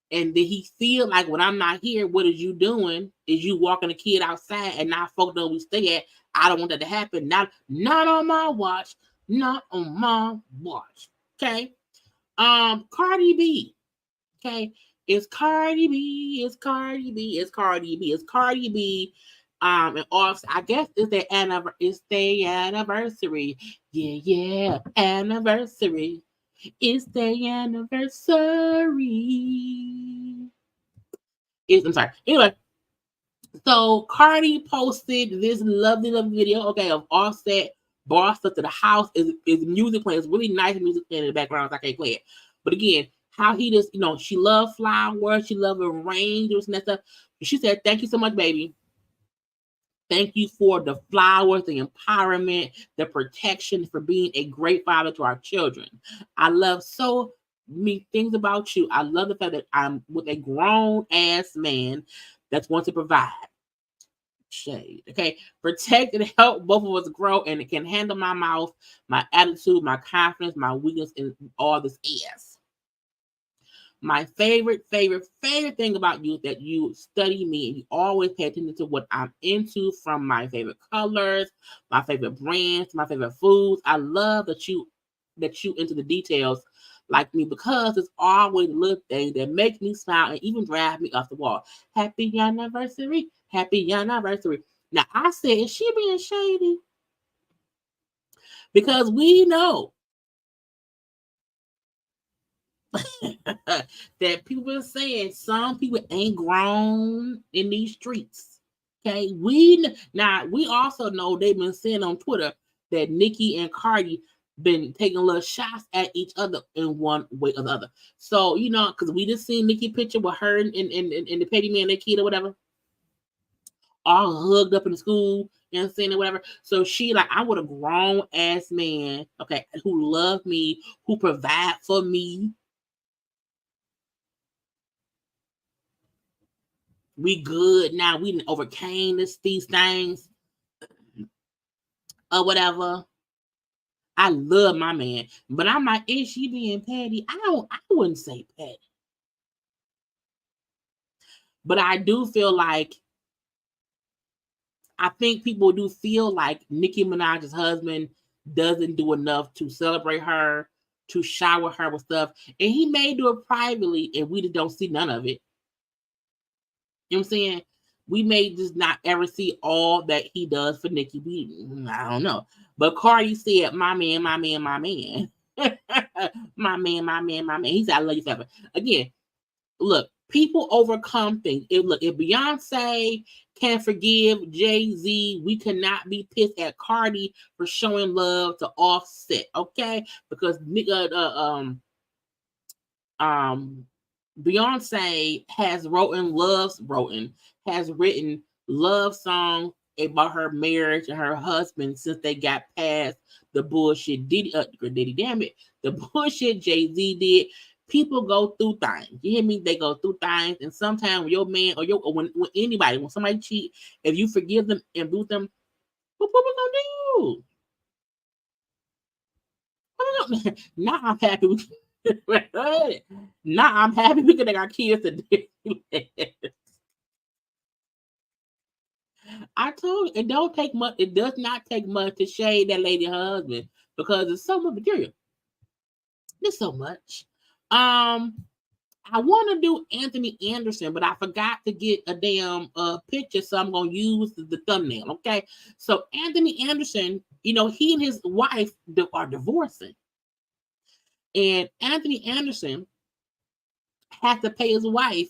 and then he feel like when I'm not here, what is you doing? Is you walking a kid outside and not folk know we stay at? I don't want that to happen. Not on my watch. Not on my watch. Okay. Cardi B. Okay. It's Cardi B. It's Cardi B. It's Cardi B. It's Cardi B. And off. I guess it's their anniversary. Yeah, anniversary. It's their anniversary. I'm sorry. Anyway, so Cardi posted this lovely video, okay, of Offset bossed up to the house. Is music playing? It's really nice music playing in the background. I can't play it, but again, how he just, she loved flowers, she loved arrangements and that stuff. She said, "Thank you so much, baby. Thank you for the flowers, the empowerment, the protection, for being a great father to our children. I love so many things about you. I love the fact that I'm with a grown ass man that's going to provide." Shade. Okay. Protect and help both of us grow, and it can handle my mouth, my attitude, my confidence, my weakness, and all this ass. My favorite thing about you is that you study me and you always pay attention to what I'm into, from my favorite colors, my favorite brands, my favorite foods. I love that you into the details like me, because it's always a little thing that makes me smile and even drive me off the wall. Happy anniversary. Happy anniversary. Now, I said, is she being shady? Because we know that people are saying some people ain't grown in these streets. Okay, we also know they've been saying on Twitter that Nicki and Cardi been taking little shots at each other in one way or the other. So, because we just seen Nicki picture with her and the Petty Man, their kid or whatever, all hugged up in the school, or whatever. So she like, I want a grown ass man, okay, who love me, who provide for me. We good now. We overcame these things or whatever. I love my man, but I'm like, is she being petty? I wouldn't say petty, but I do feel like, I think people do feel like Nicki Minaj's husband doesn't do enough to celebrate her, to shower her with stuff, and he may do it privately, and we just don't see none of it. You know what I'm saying? We may just not ever see all that he does for Nicki. I don't know. But Cardi said, my man, my man, my man. My man, my man, my man. He said, I love you forever. Again, look, people overcome things. If Beyonce can forgive Jay-Z, we cannot be pissed at Cardi for showing love to Offset, okay? Because Beyonce has written love songs about her marriage and her husband since they got past the bullshit Diddy, damn it, the bullshit Jay-Z did. People go through things. You hear me? They go through things, and sometimes when your man or when anybody, when somebody cheat, if you forgive them and boot them, what we gonna do? Now I'm happy. Now I'm happy because they got kids to do. I told you, it don't take much. It does not take much to shade that lady husband, because it's so much material. There's so much. I want to do Anthony Anderson, but I forgot to get a damn picture, so I'm gonna use the thumbnail. Okay, so Anthony Anderson, he and his wife are divorcing, and Anthony Anderson has to pay his wife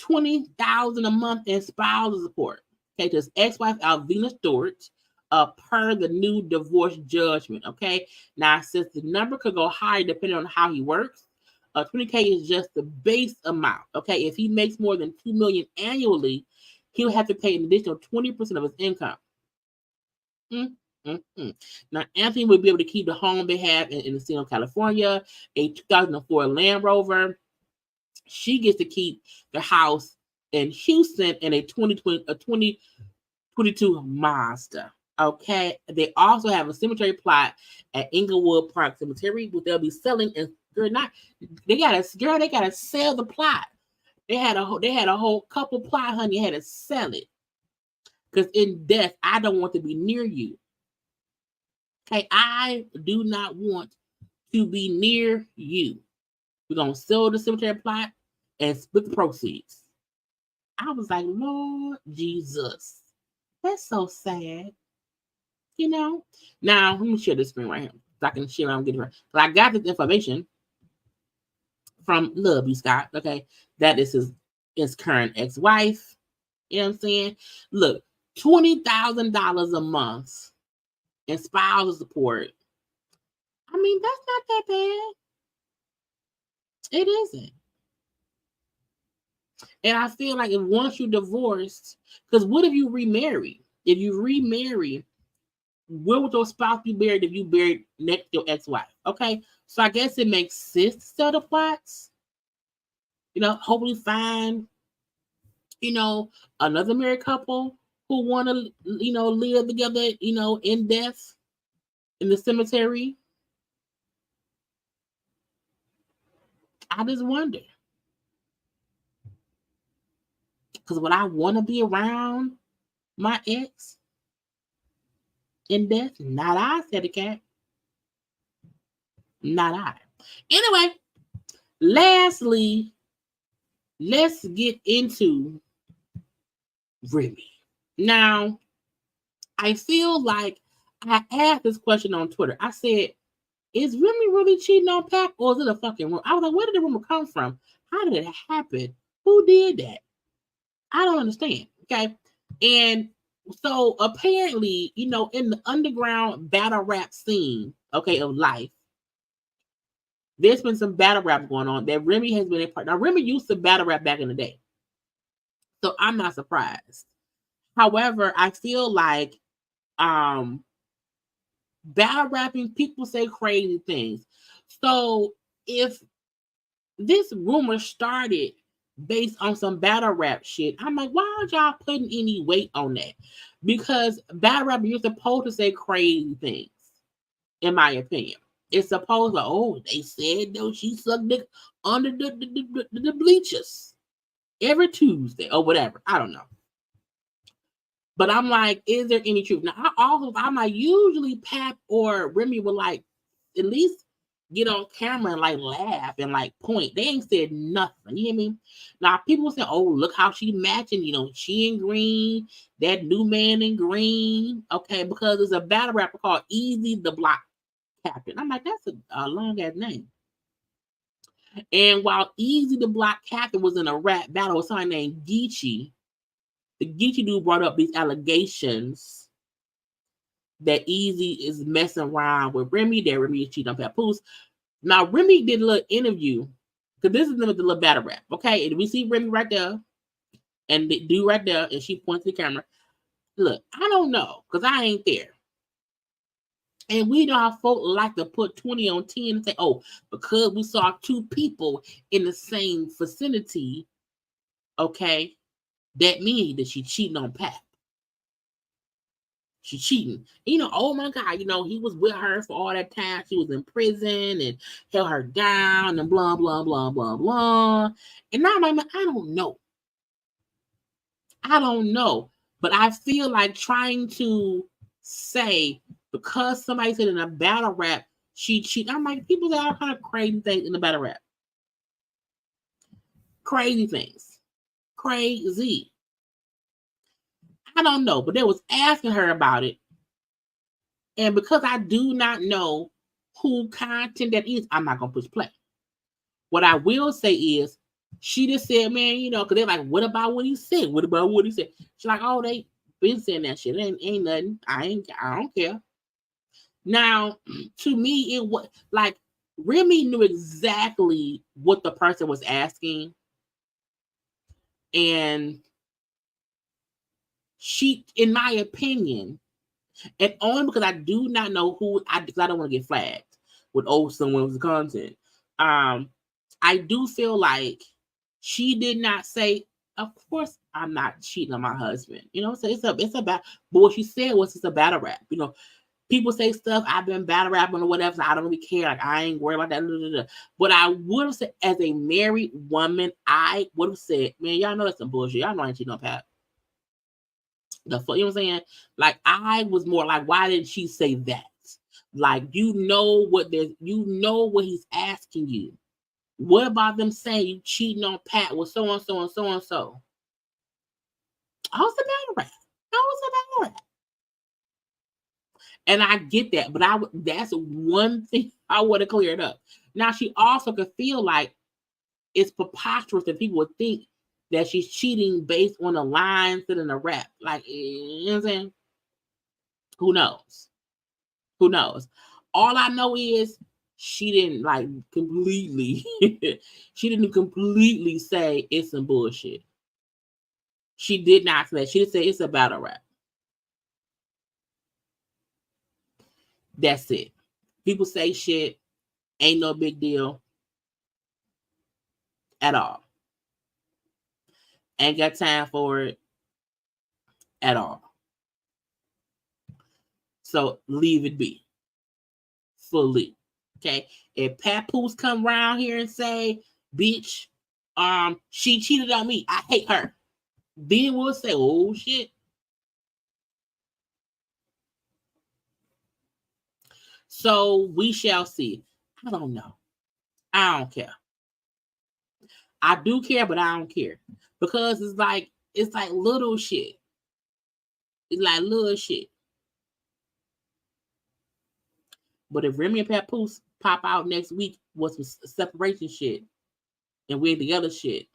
$20,000 a month in spousal support. Okay, to his ex-wife Alvina Stewart, per the new divorce judgment. Okay, now since the number could go higher depending on how he works, $20K is just the base amount. Okay, if he makes more than $2 million annually, he'll have to pay an additional 20% of his income. Now, Anthony will be able to keep the home they have in the city of California, a 2004 Land Rover. She gets to keep the house in Houston and a 2022 Mazda. Okay, they also have a cemetery plot at Inglewood Park Cemetery, which they'll be selling. And they gotta sell the plot. They had a whole couple plot, honey. Had to sell it because in death, I don't want to be near you. Okay, I do not want to be near you. We're gonna sell the cemetery plot. and split the proceeds. I was like, Lord Jesus, that's so sad. You know? Now, let me share this screen right here. So I can share what I'm getting her. So I got this information from Love You Scott, okay? That is his current ex-wife. You know what I'm saying? Look, $20,000 a month in spousal support. I mean, that's not that bad. It isn't. And I feel like if once you're divorced, because what if you remarry? If you remarry, where would your spouse be buried if you buried next to your ex-wife? Okay, so I guess it makes sense to sell the plots. You know, hopefully find, you know, another married couple who want to, you know, live together, you know, in death in the cemetery. I just wonder. Because would I want to be around my ex in death? Not I, said the cat. Not I. Anyway, lastly, let's get into Remy. Now, I feel like I asked this question on Twitter. I said, is Remy really cheating on Pap, or is it a fucking rumor? I was like, where did the rumor come from? How did it happen? Who did that? I don't understand. Okay. And so apparently, you know, in the underground battle rap scene, okay, of life, there's been some battle rap going on that Remy has been a part. Now, Remy used to battle rap back in the day, so I'm not surprised. However, I feel like battle rapping, people say crazy things. So if this rumor started based on some battle rap shit, I'm like, why aren't y'all putting any weight on that? Because battle rap, you're supposed to say crazy things, in my opinion. It's supposed to, oh, they said though she sucked dick under the bleachers every Tuesday or whatever. I don't know. But I'm like, is there any truth? Now, I'm like, usually Pap or Remy would like at least get on camera and like laugh and like point. They ain't said nothing. You hear me? Now, people say, oh, look how she matching. You know, she in green, that new man in green. Okay, because there's a battle rapper called Easy the Block Captain. I'm like, that's a long ass name. And while Easy the Block Captain was in a rap battle with somebody named Geechee, the Geechee dude brought up these allegations that Easy is messing around with Remy, that Remy is cheating on Papoose. Now, Remy did a little interview, because this is the little battle rap, okay? And we see Remy right there, and the dude right there, and she points to the camera. Look, I don't know, because I ain't there. And we know how folk like to put 20 on 10 and say, oh, because we saw two people in the same vicinity, okay, that means that she cheating on Pap. She cheating. You know, oh my God, you know, he was with her for all that time. She was in prison and held her down and blah, blah, blah, blah, blah. And now I'm like, I don't know. I don't know. But I feel like trying to say, because somebody said in a battle rap, she cheated. I'm like, people say all kind of crazy things in the battle rap. Crazy things. Crazy. I don't know, but they was asking her about it. And because I do not know who content that is, I'm not going to push play. What I will say is, she just said, man, you know, because they're like, what about what he said? What about what he said? She's like, oh, they been saying that shit. Ain't nothing. I don't care. Now, to me, it was like Remy knew exactly what the person was asking. And she, in my opinion, and only because I do not know who, because I don't want to get flagged with someone's content. I do feel like she did not say, of course I'm not cheating on my husband. You know, so it's about, but what she said was it's a battle rap. You know, people say stuff, I've been battle rapping or whatever, so I don't really care. Like, I ain't worried about that. Blah, blah, blah. But I would have said, as a married woman, I would have said, man, y'all know that's some bullshit. Y'all know I ain't cheating on Pat. You know what I'm saying? Like, I was more like, why didn't she say that? Like, you know what he's asking you. What about them saying you cheating on Pat with so and so and so and so? How's the battle rap? How's the battle rap? And I get that, but that's one thing I want to clear it up. Now, she also could feel like it's preposterous that people would think that she's cheating based on the lines in a rap. Like, you know what I'm saying? Who knows? Who knows? All I know is she didn't like completely, she didn't completely say it's some bullshit. She did not say that. She did say it's a battle rap. That's it. People say shit, ain't no big deal at all. Ain't got time for it at all. So leave it be. Fully. Okay. If Papoose come around here and say, bitch, she cheated on me, I hate her, then we'll say, oh shit. So we shall see. I don't know. I don't care. I do care, but I don't care. Because it's like little shit. It's like little shit. But if Remy and Papoose pop out next week with some separation shit and we're together shit,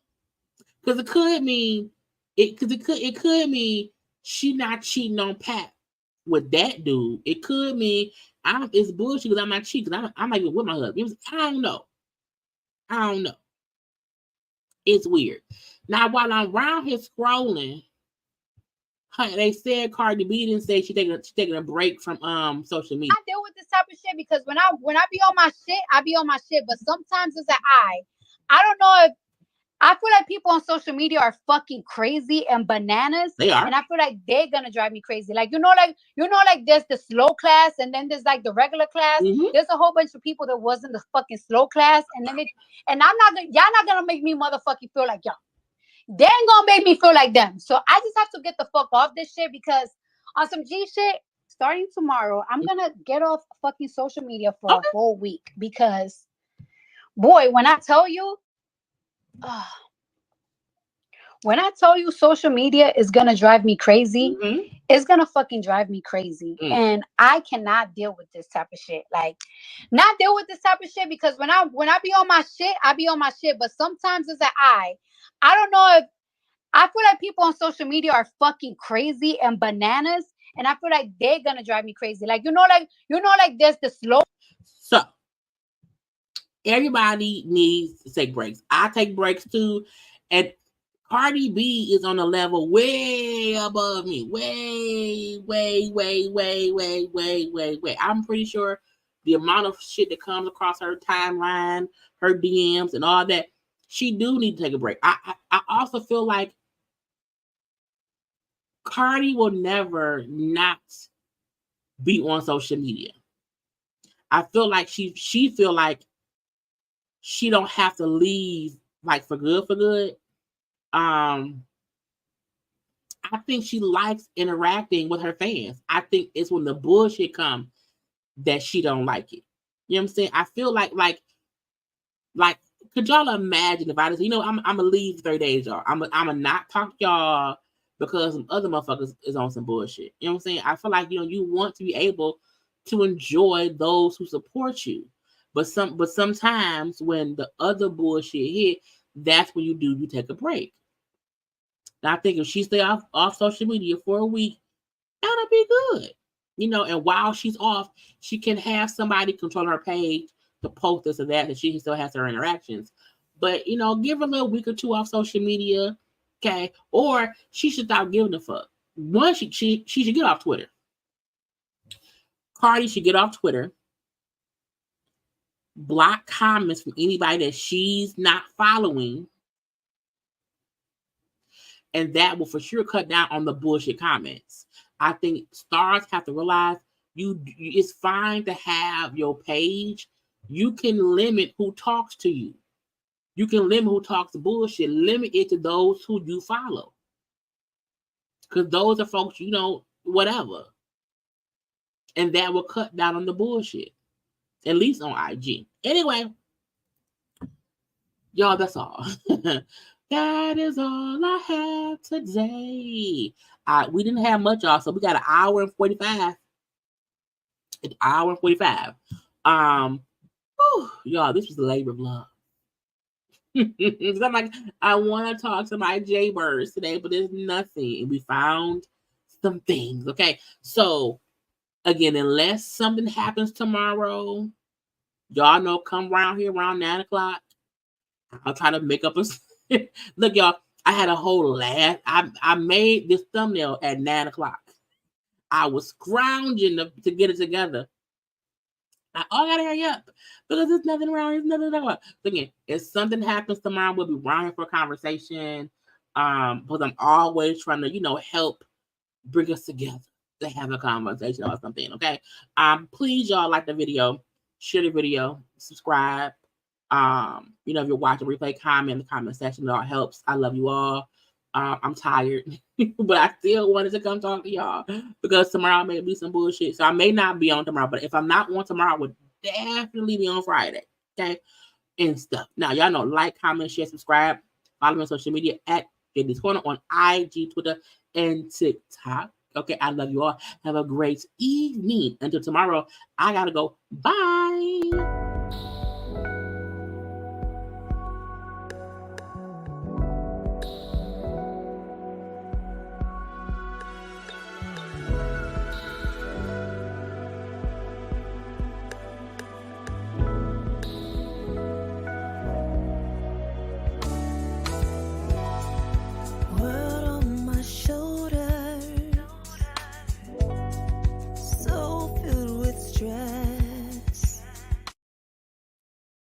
because it could mean it could mean she not cheating on Pat with that dude. It could mean it's bullshit because I'm not cheating. I'm not even with my husband. I don't know. It's weird. Now while I'm around here scrolling, they said Cardi B didn't say she's taking a break from social media. I deal with this type of shit because when I be on my shit, I be on my shit. But sometimes it's I don't know if I feel like people on social media are fucking crazy and bananas. They are, and I feel like they're gonna drive me crazy. Like like there's the slow class and then there's like the regular class. Mm-hmm. There's a whole bunch of people that wasn't the fucking slow class, and then y'all not gonna make me motherfucking feel like y'all. They ain't gonna make me feel like them. So I just have to get the fuck off this shit because on some G shit, starting tomorrow, I'm gonna get off fucking social media for a whole week because, boy, when I tell you, social media is gonna drive me crazy, it's gonna fucking drive me crazy, and I cannot deal with this type of shit. Like, not deal with this type of shit because when I be on my shit, I be on my shit. But sometimes it's I don't know if I feel like people on social media are fucking crazy and bananas, and I feel like they're gonna drive me crazy. Like there's the slow. So everybody needs to take breaks. I take breaks too, and Cardi B is on a level way above me. Way. I'm pretty sure the amount of shit that comes across her timeline, her DMs, and all that, she do need to take a break. I also feel like Cardi will never not be on social media. I feel like she feel like she don't have to leave like for good. I think she likes interacting with her fans. I think it's when the bullshit comes that she don't like it. You know what I'm saying? I feel like could y'all imagine if I just, I'm gonna leave 30 days, y'all. I'm gonna not talk to y'all because some other motherfuckers is on some bullshit. You know what I'm saying? I feel like you want to be able to enjoy those who support you. But sometimes when the other bullshit hit, that's when you take a break. And I think if she stay off social media for a week, that'll be good. And while she's off, she can have somebody control her page to post this or that, and she still has her interactions. But give her a little week or two off social media, okay? Or she should stop giving a fuck. One, she should get off Twitter. Cardi should get off Twitter. Block comments from anybody that she's not following. And that will for sure cut down on the bullshit comments. I think stars have to realize it's fine to have your page. You can limit who talks to you. You can limit who talks bullshit. Limit it to those who you follow. Because those are folks, whatever. And that will cut down on the bullshit. At least on IG. Anyway, Y'all, that's all. That is all I have today. We didn't have much, y'all, so we got an hour and 45. An hour and 45. Y'all, this was the labor of love. I'm like, I want to talk to my JayBirds today, but there's nothing. And we found some things. Okay, so again, unless something happens tomorrow, y'all know, come around here around 9 o'clock. I'll try to make up a look, y'all. I had a whole laugh. I made this thumbnail at 9 o'clock. I was scrounging to get it together. I gotta hurry up because there's nothing around. There's nothing to talk about. So again, if something happens tomorrow, we'll be around here for a conversation. Because I'm always trying to, help bring us together to have a conversation or something. Okay. Please, y'all, like the video, share the video, subscribe. If you're watching replay, comment in the comment section. It all helps. I love you all. I'm tired, but I still wanted to come talk to y'all because tomorrow may be some bullshit. So I may not be on tomorrow, but if I'm not on tomorrow, I would definitely be on Friday. Okay. And stuff. Now, y'all know, like, comment, share, subscribe. Follow me on social media at JayLeesCorner on IG, Twitter, and TikTok. Okay. I love you all. Have a great evening. Until tomorrow, I gotta go. Bye.